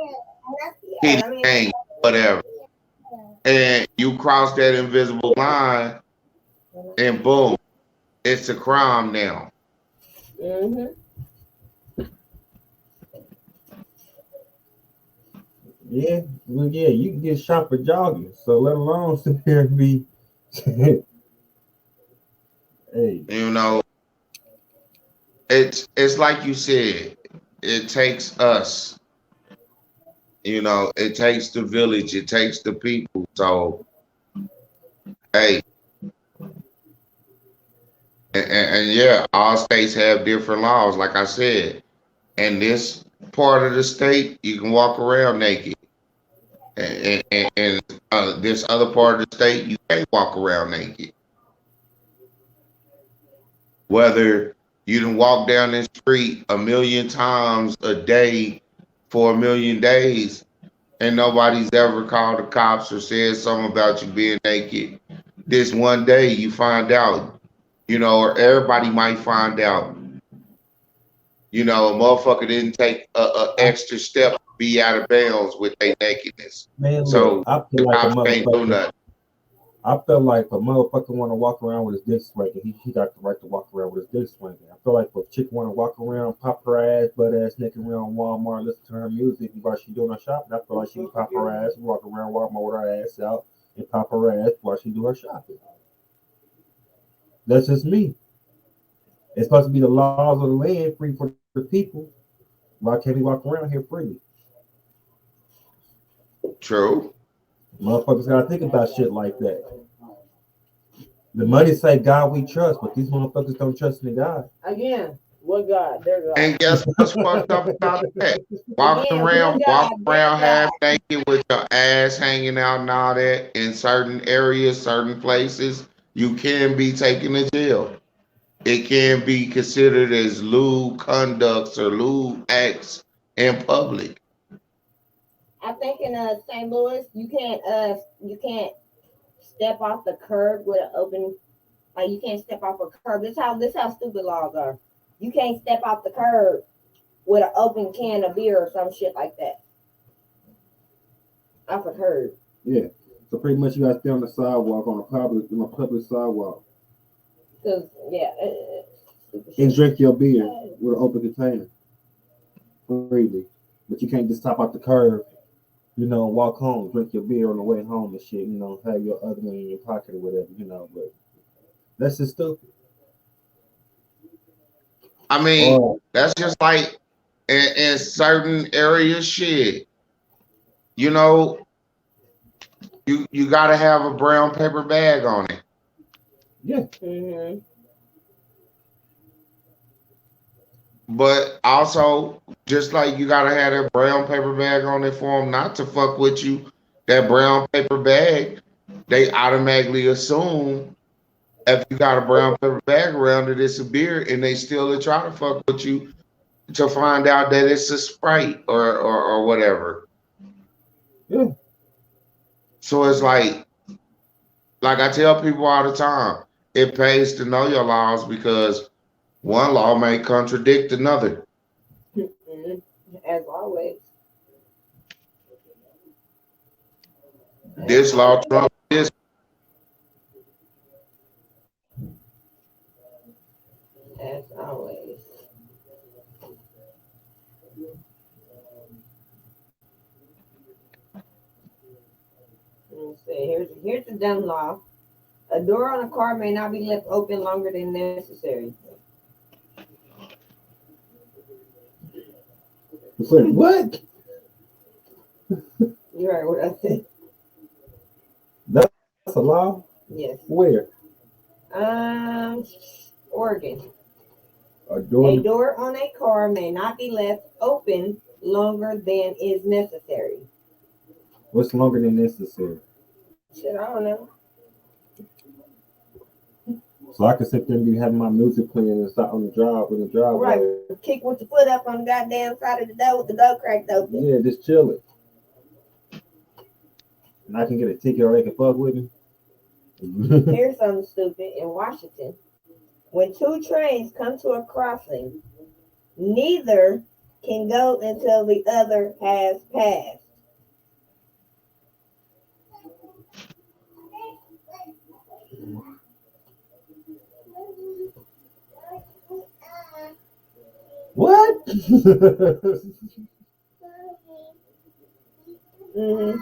titty hanging, whatever. And you cross that invisible line, and boom, it's a crime now.
Mm-hmm.
Yeah, well, yeah, you can get shot for jogging, so let alone sit here and be. Hey,
you know, it's like you said, it takes us. You know, it takes the village, it takes the people. So, hey, and yeah, all states have different laws, like I said. And this part of the state, you can walk around naked. And this other part of the state, you can't walk around naked. Whether you done walk down the street 1,000,000 times a day for 1,000,000 days, and nobody's ever called the cops or said something about you being naked. This one day you find out, or everybody might find out, a motherfucker didn't take a extra step to be out of bounds with their nakedness.
Man,
so
look, I feel like
cops can't do nothing.
I feel like a motherfucker want to walk around with his dick swinging. He got the right to walk around with his dick swinging. I feel like if a chick want to walk around, pop her ass, butt ass naked around Walmart, listen to her music while she doing her shopping, I feel like she can pop her ass, walk around Walmart with her ass out, and pop her ass while she do her shopping. That's just me. It's supposed to be the laws of the land, free for the people. Why can't we walk around here freely?
True.
Motherfuckers gotta think about shit like that. The money say God we trust, but these motherfuckers don't trust in God.
Again, what God? Their God.
And guess what's fucked up about that? Walking around half naked with your ass hanging out and all that in certain areas, certain places, you can be taken to jail. It can be considered as lewd conducts or lewd acts in public.
I think in St. Louis, you can't step off the curb with an open, like you can't step off a curb. This how stupid laws are. You can't step off the curb with an open can of beer or some shit like that. Off a curb.
Yeah. So pretty much you gotta stay on the sidewalk on a public sidewalk.
Cause
and drink your beer with an open container freely, but you can't just stop off the curb You know, walk home, drink your beer on the way home and shit. You know, have your other one in your pocket or whatever. You know, but that's just stupid.
I mean,
Or
that's just like in certain areas, shit. You know, you gotta have a brown paper bag on it.
yeah,
Mm-hmm.
But also, just like you gotta have that brown paper bag on it for them not to fuck with you, that brown paper bag, they automatically assume if you got a brown paper bag around it, it's a beer, and they still try to fuck with you to find out that it's a Sprite or whatever.
yeah.
So it's like I tell people all the time, it pays to know your laws because one law may contradict another.
Mm-hmm. As always. As
This law
always.
trumps this.
As always. Let's see. Here's the dumb law. A door on a car may not be left open longer than necessary.
It's like, what?
You heard what I said?
That's a law?
Yes.
Where?
Oregon.
A
A
door?
door on a car may not be left open longer than is necessary.
What's longer than necessary?
Shit, I don't know.
So I can sit there and be having my music playing and start on the drive with the driveway.
Right. Kick with your foot up on the goddamn side of the door with the door cracked open.
Yeah, just chill it. And I can get a ticket or they can fuck with me.
Here's something stupid. In Washington, when two trains come to a crossing, neither can go until the other has passed.
What?
Mm-hmm.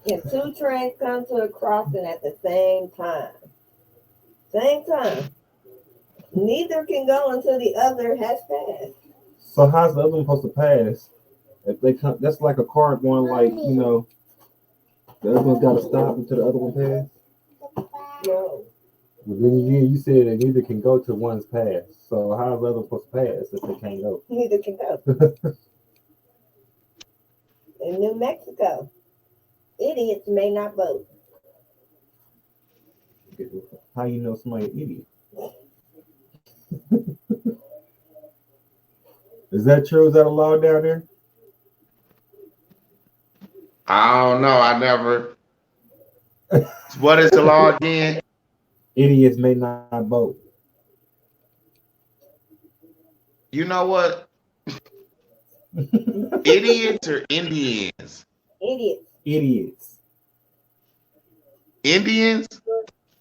If two trains come to a crossing at the same time, neither can go until the other has passed.
So how's the other one supposed to pass? If they come, that's like a car going like, you know, the other one's got to stop until the other one pass.
No.
But then you said that neither can go to one's pass. So how's the other one supposed to pass if they can't go?
Neither can go. In New Mexico, idiots may not vote.
How you know somebody an idiot? Is that true? Is that a law down there?
I don't know. I never. What is the law again?
Idiots may not vote.
You know what? Idiots or Indians?
Idiots.
Idiots.
Indians?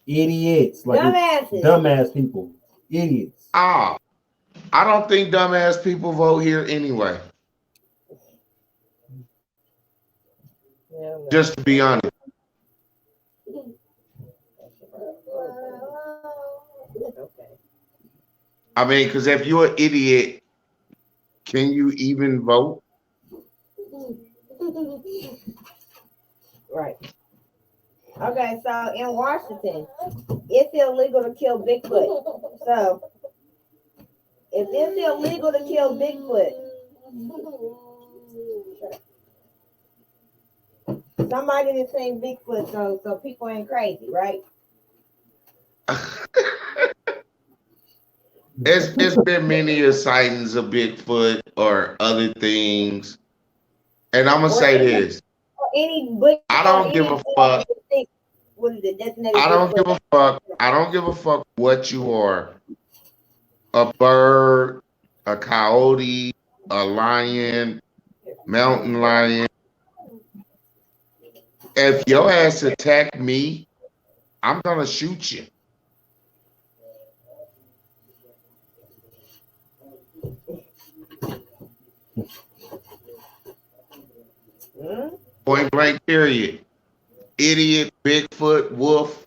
Idiots. Like
Dumbasses.
dumbass people. Idiots.
Ah, I don't think dumbass people vote here anyway.
No.
Just to be honest.
Okay.
I mean, because if you're an idiot, can you even vote?
Right. Okay, so in Washington, it's illegal to kill Bigfoot. So, if it's illegal to kill Bigfoot, somebody that's seen Bigfoot, so people ain't crazy, right?
It's been many sightings of Bigfoot or other things. And I'm gonna say this.
Any Bigfoot.
I don't give a fuck.
What is it? Designated
I don't
Bigfoot.
give a fuck. I don't give a fuck what you are. A bird, a coyote, a lion, mountain lion. If your ass attack me, I'm gonna shoot you. Point blank, period. Idiot, Bigfoot, wolf.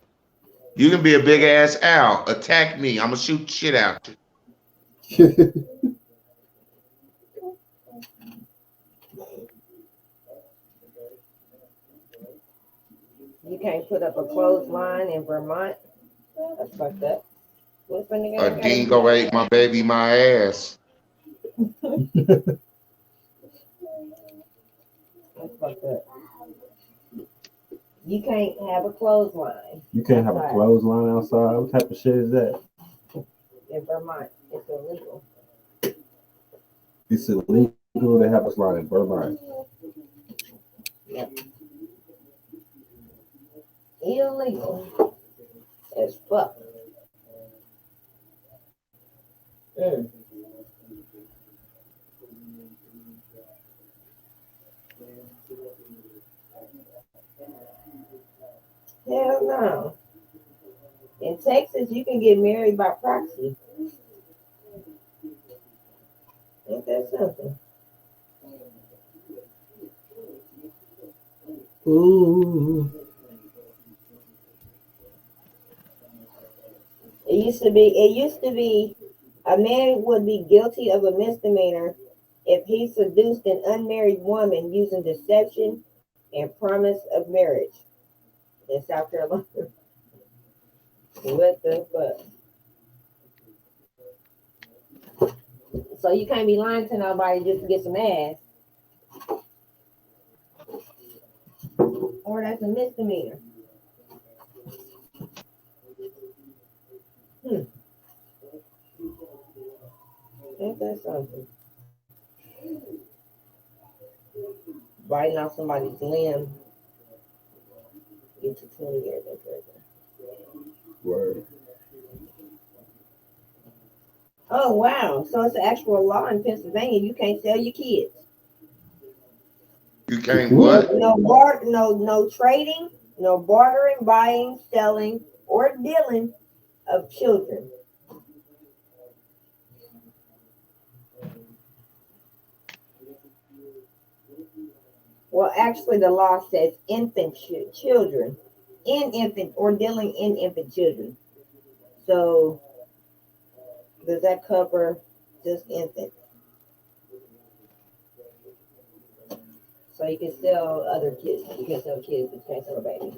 You can be a big ass owl. Attack me. I'm gonna shoot shit out you.
You can't put up a clothesline in Vermont. That's fucked up. What's when you
A dingo ate my baby, my ass.
That's fucked up. You can't have a clothesline.
You can't have a clothesline outside. What type of shit is that?
In Vermont, it's illegal.
It's illegal to have a slide in Vermont.
Yep. Illegal as fuck. Hell no. In Texas, you can get married by proxy. Ain't that something?
Ooh.
It used to be a man would be guilty of a misdemeanor if he seduced an unmarried woman using deception and promise of marriage in South Carolina. What the fuck? So you can't be lying to nobody just to get some ass. Or that's a misdemeanor. Ain't that something? Biting off somebody's limb. Get to 20 years in prison.
Word.
Oh wow! So it's an actual law in Pennsylvania. You can't sell your kids.
You can't what?
No trading, no bartering, buying, selling, or dealing of children. Well, actually, the law says infant children, in infant or dealing in infant children. So, does that cover just infants? So you can sell other kids. You can sell kids, but you can't sell a baby.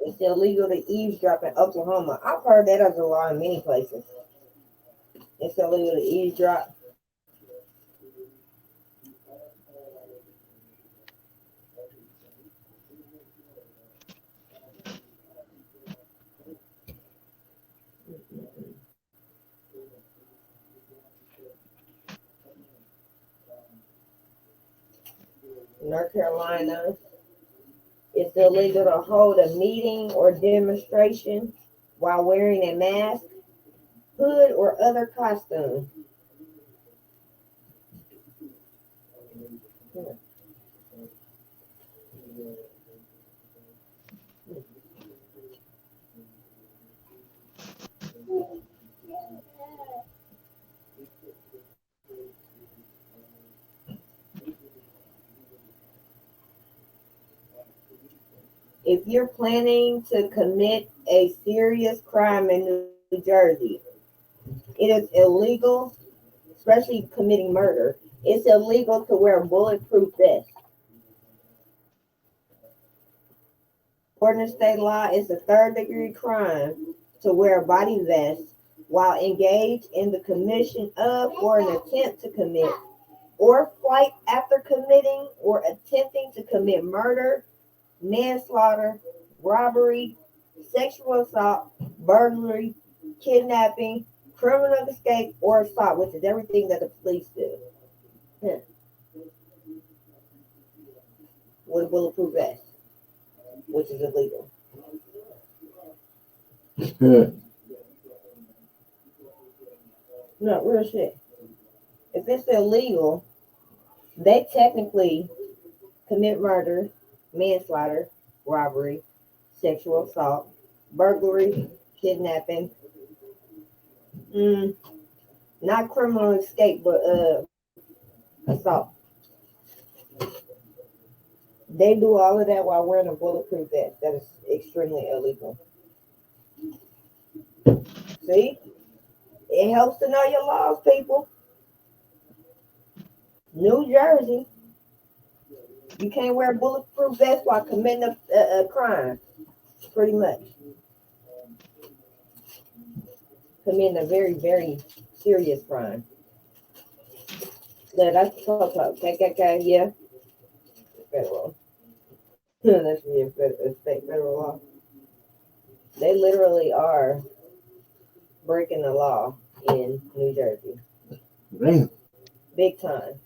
It's illegal to eavesdrop in Oklahoma. I've heard that as a law in many places. It's illegal to eavesdrop. North Carolina, it's illegal to hold a meeting or demonstration while wearing a mask, hood, or other costume. If you're planning to commit a serious crime in New Jersey, it is illegal, especially committing murder, it's illegal to wear a bulletproof vest. According to state law, it's a third-degree crime to wear a body vest while engaged in the commission of or an attempt to commit or flight after committing or attempting to commit murder, manslaughter, robbery, sexual assault, burglary, kidnapping, criminal escape, or assault, which is everything that the police do. With a bulletproof vest, which is illegal. No, real shit. If it's illegal, they technically commit murder, manslaughter, robbery, sexual assault, burglary, kidnapping, Not criminal escape, but assault. They do all of that while wearing a bulletproof vest. That is extremely illegal. See? It helps to know your laws, people. New Jersey. You can't wear a bulletproof vest while committing a crime. Pretty much. Committing a very, very serious crime. Yeah, that's KKK, yeah. Federal. That should be a state federal law. They literally are breaking the law in New Jersey.
Damn.
Big time.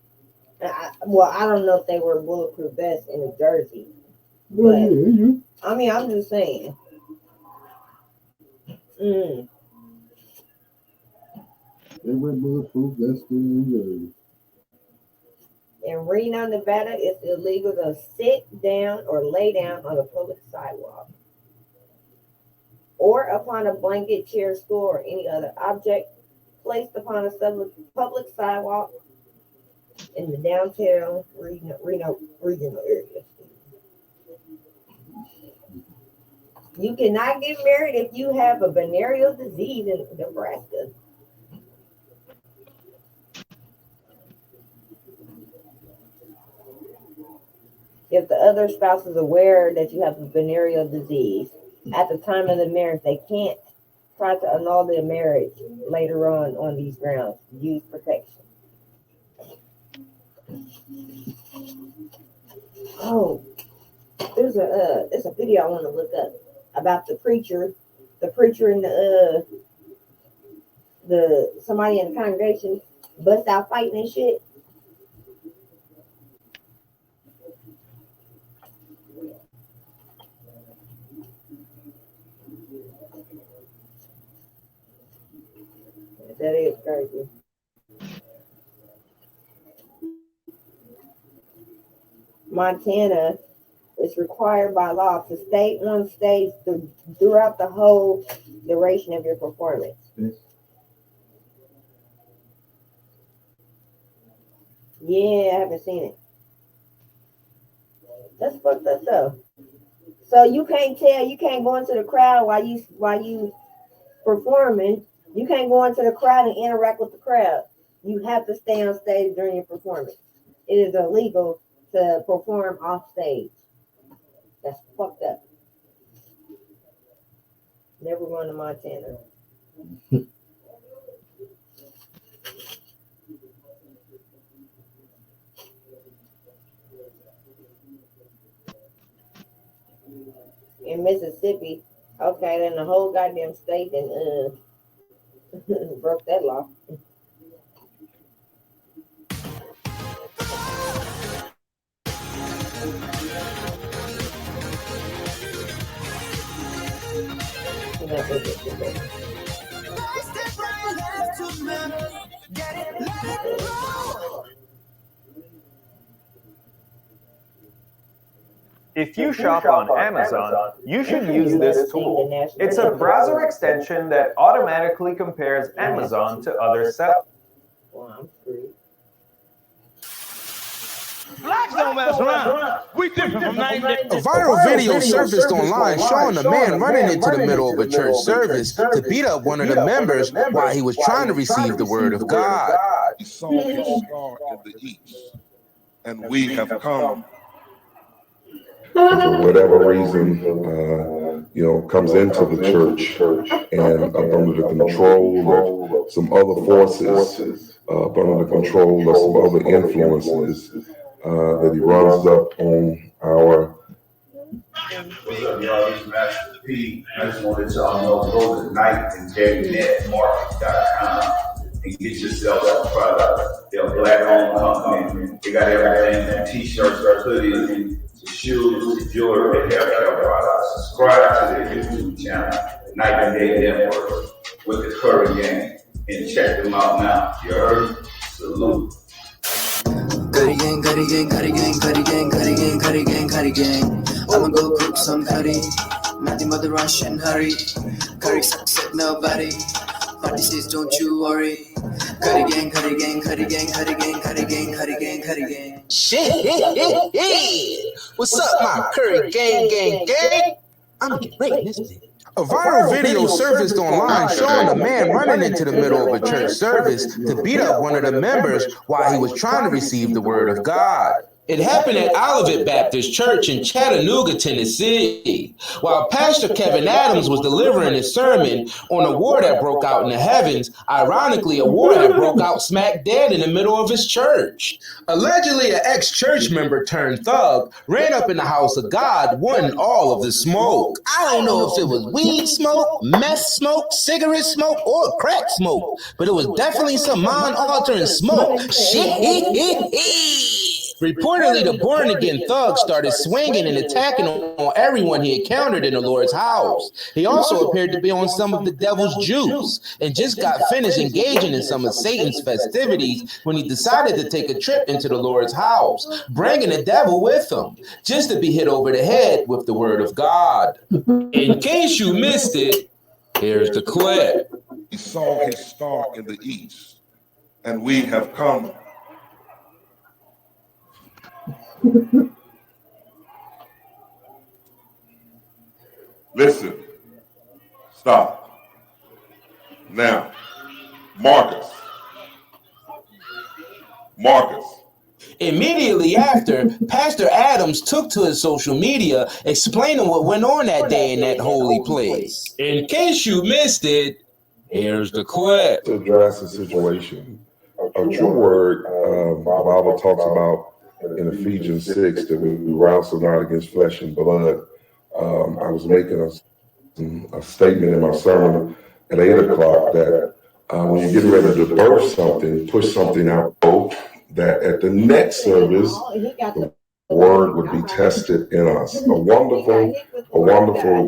I don't know if they wear bulletproof vests in New Jersey. But, I mean, I'm just saying.
They wear bulletproof vests in New Jersey.
In Reno, Nevada, it's illegal to sit down or lay down on a public sidewalk or upon a blanket, chair, stool, or any other object placed upon a public sidewalk in the downtown Reno regional area. You cannot get married if you have a venereal disease in Nebraska. If the other spouse is aware that you have a venereal disease at the time of the marriage, they can't try to annul the marriage later on these grounds. Use protection. Oh, there's a video I want to look up about the preacher and the somebody in the congregation bust out fighting and shit. That is crazy. Montana is required by law to stay on stage throughout the whole duration of your performance.
Yes.
Yeah, I haven't seen it. That's fucked up though. So you can't go into the crowd while you performing. You can't go into the crowd and interact with the crowd. You have to stay on stage during your performance. It is illegal to perform off stage. That's fucked up. Never going to Montana. In Mississippi, okay, then the whole goddamn state and broke that law.
If you shop on Amazon, you should use this tool. It's a browser extension that automatically compares Amazon to other sellers.
Blacks don't mess around. We different from 90.
A viral video surfaced online showing a man running into the middle of a church service to beat up one of the members while he was trying to receive the word of God.
We saw his star in the east, and we have come.
For whatever reason, comes into the church and under the control of some other forces, under the control of some other influences, that he runs up on our.
What's up, y'all? This is Master P. I just wanted y'all to know, go tonight and JNetMarket.com and get yourself a product. They're a black-owned company. They got everything from t-shirts, hoodies, shoes, jewelry, haircare products. Subscribe to their YouTube channel, Night and Day Network, with the Curry Gang, and check them out now. You heard? Salute.
Curry gang, curry gang, curry gang, curry gang, curry gang, curry gang, curry gang. I'ma go cook some curry, nothing but the rush and hurry. Curry sucks at nobody, party says don't you worry. Cuddy gang, cuddy gang, cuddy gang, cuddy gang, cuddy gang, cuddy gang, cuddy gang.
Shit. What's up, my Curry gang? I'm getting ready this thing. A viral video surfaced online showing a man running into the middle of a church service to beat up one of the members while he was trying to receive the word of God. It happened at Olivet Baptist Church in Chattanooga, Tennessee. While Pastor Kevin Adams was delivering his sermon on a war that broke out in the heavens, ironically, a war had broke out smack dead in the middle of his church. Allegedly, an ex-church member turned thug ran up in the house of God, wanting all of the smoke. I don't know if it was weed smoke, meth smoke, cigarette smoke, or crack smoke, but it was definitely some mind-altering smoke. Reportedly, the born-again thug started swinging and attacking on everyone he encountered in the Lord's house. He also appeared to be on some of the devil's juice and just got finished engaging in some of Satan's festivities when he decided to take a trip into the Lord's house, bringing the devil with him, just to be hit over the head with the word of God. In case you missed it, here's the clip.
He saw his star in the east, and we have come. Listen, stop. Now, Marcus.
Immediately after, Pastor Adams took to his social media explaining what went on that day in that holy place. In case you missed it, here's the clip.
To address the situation, a true word, the Bible talks about in Ephesians 6 that we wrestle not against flesh and blood. I was making a statement in my sermon at 8 o'clock that when you're getting ready to birth something, push something out, that at the next service, the word would be tested in us. A wonderful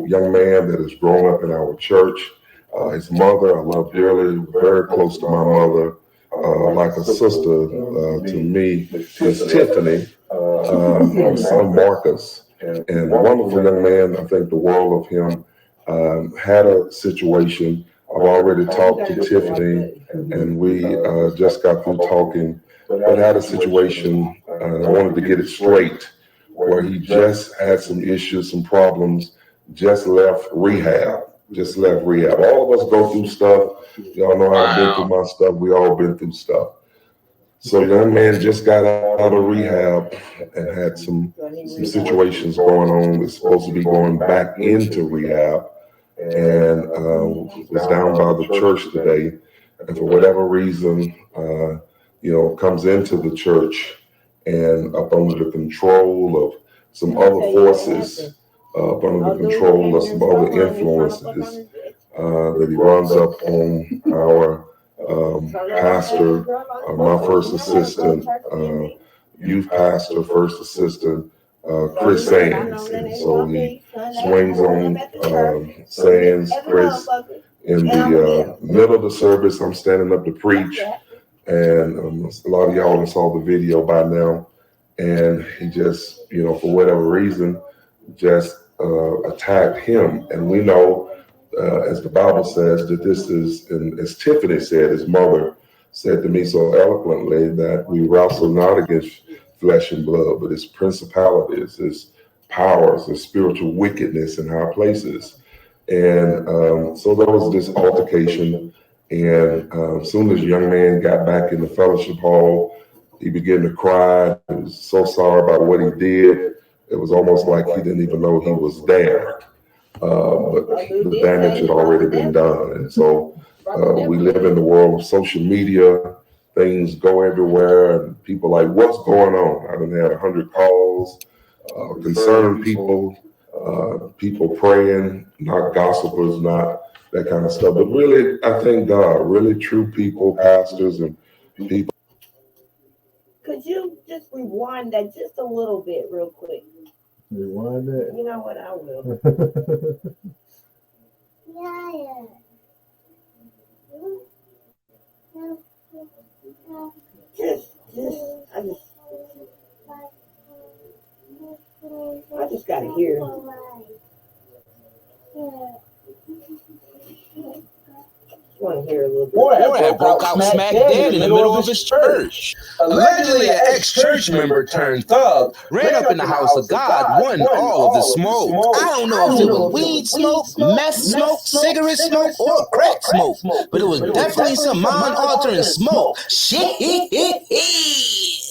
young man that has grown up in our church. His mother, I love dearly, very close to my mother. Like a sister to me is Tiffany, my son Marcus, and a wonderful young man. I think the world of him. Had a situation. I've already talked to Tiffany, and we just got through talking, but had a situation, and I wanted to get it straight, where he just had some issues, some problems, just left rehab. All of us go through stuff. Y'all know I've been through my stuff. We all been through stuff. So young man just got out of rehab and had some situations going on. Was supposed to be going back into rehab, and was down by the church today. And for whatever reason, comes into the church and up under the control of some other forces, up under the control of some other influences, that he runs up on our pastor, my first assistant, youth pastor, first assistant, Chris Sands. And so he swings on Sands, Chris, in the middle of the service. I'm standing up to preach, and a lot of y'all saw the video by now. And he just, for whatever reason, just attacked him. And we know, as the Bible says, that this is, and as Tiffany said, his mother said to me so eloquently, that we wrestle not against flesh and blood, but it's principalities, it's powers, it's spiritual wickedness in high places. And so there was this altercation. And as soon as the young man got back in the fellowship hall, he began to cry. He was so sorry about what he did. It was almost like he didn't even know he was there. But the damage had already been done. And so we live in the world of social media. Things go everywhere, and people like, what's going on? I've had 100 calls, concerned people, people praying, not gossipers, not that kind of stuff. But really, I thank God, really true people, pastors and people.
Could you just rewind that just a little bit real quick?
Rewind that?
You know what, I will. I just gotta hear. Just want to hear here a little bit.
Boy had broke out smack dead in the middle of his church. Allegedly, an ex-church member turned thug ran up in the house of God, won all of the smoke. I don't know if it was weed smoke, meth smoke, cigarette smoke, or crack smoke, but it was definitely some mind-altering smoke. Shit.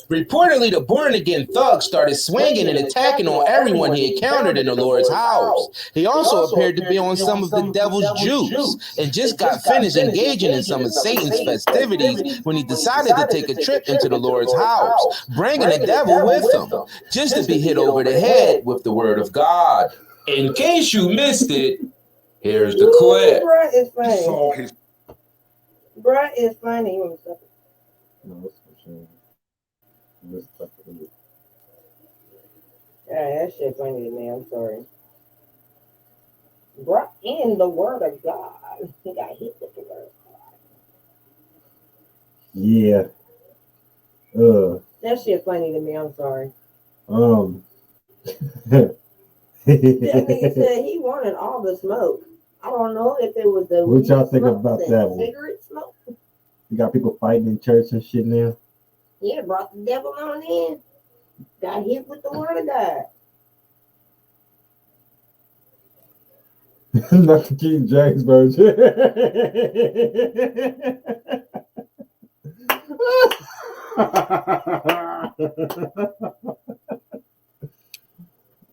Reportedly, the born-again thug started swinging and attacking on everyone he encountered in the Lord's house. He also appeared to be on some of the devil's juice and just got finished engaging in some of Satan's festivities when he decided to take a trip into the Lord's house, bringing the devil with him, just to be hit over the head with the word of God. In case you missed it, here's the clip.
Bruh is funny. Bruh is funny. That shit funny to me. I'm sorry. Bruh in the word of God. He got hit with the word of God.
Yeah.
That shit funny to me. I'm sorry. That nigga said he wanted all the smoke. I don't know if it was the
what y'all think
smoke,
about
the
that one?
cigarette smoke.
You got people fighting in church and shit now.
Yeah, brought the devil on in. Got hit with the word of God.
Not the King James version.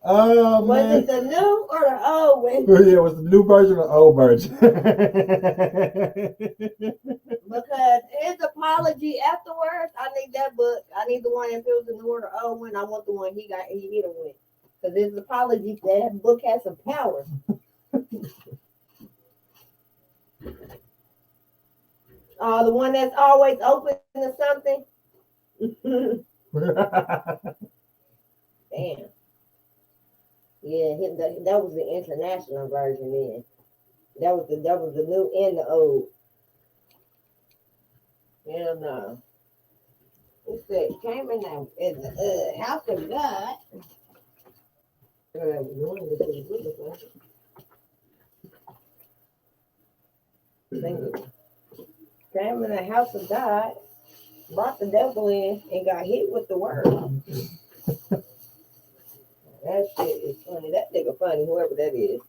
Oh,
was
man.
it the new or the old one?
Yeah, it was the new version or the old version.
Because his apology afterwards, I need that book. I need the one if it was the new or the old one. I want the one he hit him with. Because his apology, that book has some power. The one that's always open to something. Damn. Yeah, that was the international version then. That was the new and the old. Yeah, no. It said came in the house of God. Came in the house of God, brought the devil in, and got hit with the word. That shit is funny. That nigga funny, whoever that is.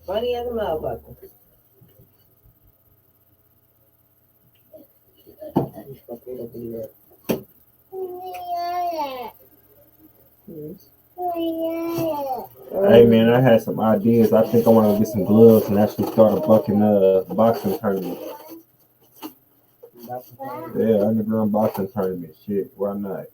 Funny as a motherfucker.
Hey man, I had some ideas. I think I want to get some gloves and actually start a boxing tournament. Yeah, underground boxing tournament. Shit, why not?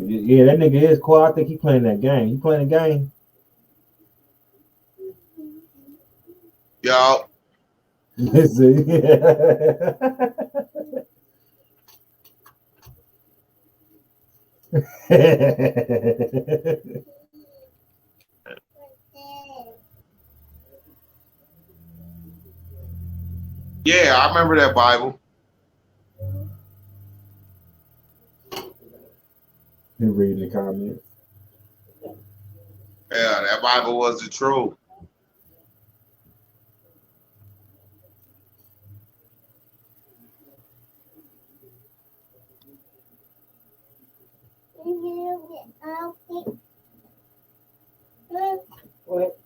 Yeah, that nigga is cool. I think he playing that game. You playing the game?
Yo. Yeah, I remember that Bible.
You reading the comments?
Yeah, that Bible was the truth.
What?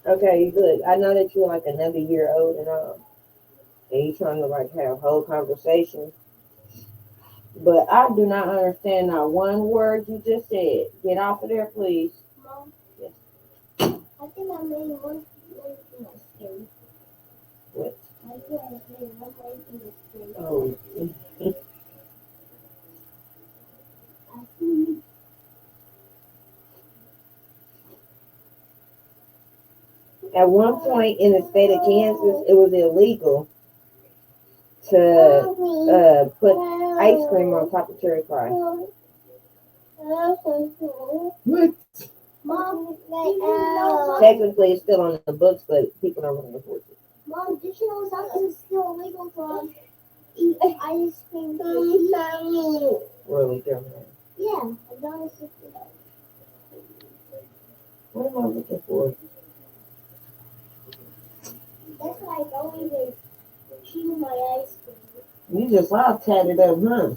Okay, good. I know that you're like another year old and you're trying to like have a whole conversation. But I do not understand not one word you just said. Get off of there, please.
Mom,
Yes.
I think I made one in my skin.
What?
I think I made one in the skin.
Oh. At one point in the state of Kansas, it was illegal to put ice cream on top of cherry pie. Technically, it's still on the books, but people don't really enforce it.
Mom, did you know something is still illegal to eat ice cream?
Really, German.
Yeah, $1.60.
What am I looking for?
That's why I don't even chew my ice cream.
You just all tatted up, huh?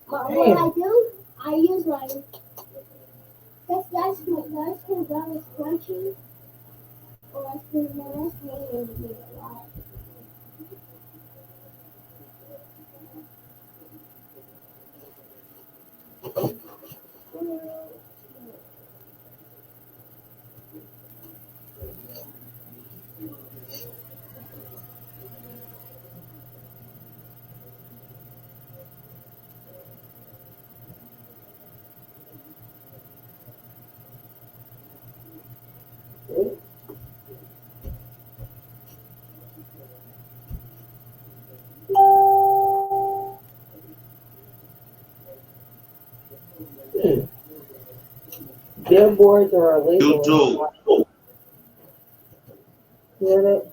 But what I do, I use my. That's ice cream gum is crunchy. Or ice cream gum, that's really a lot.
Billboards are illegal.
YouTube.
You hear that?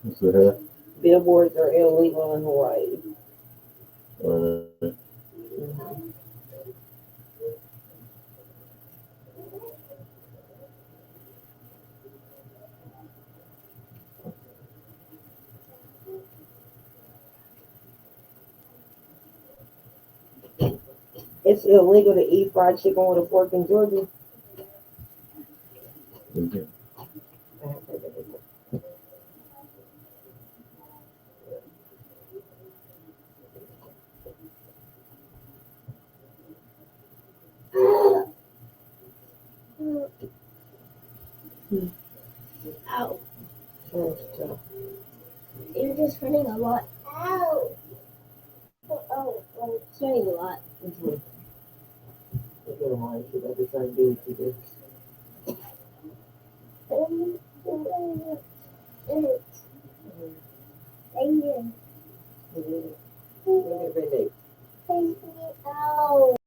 What's that?
Billboards are illegal in Hawaii. It's illegal to eat fried chicken with a fork in Georgia.
Ow. You're just hurting a lot. Ow. Oh, it's hurting a lot.
Should I be trying to do what you do?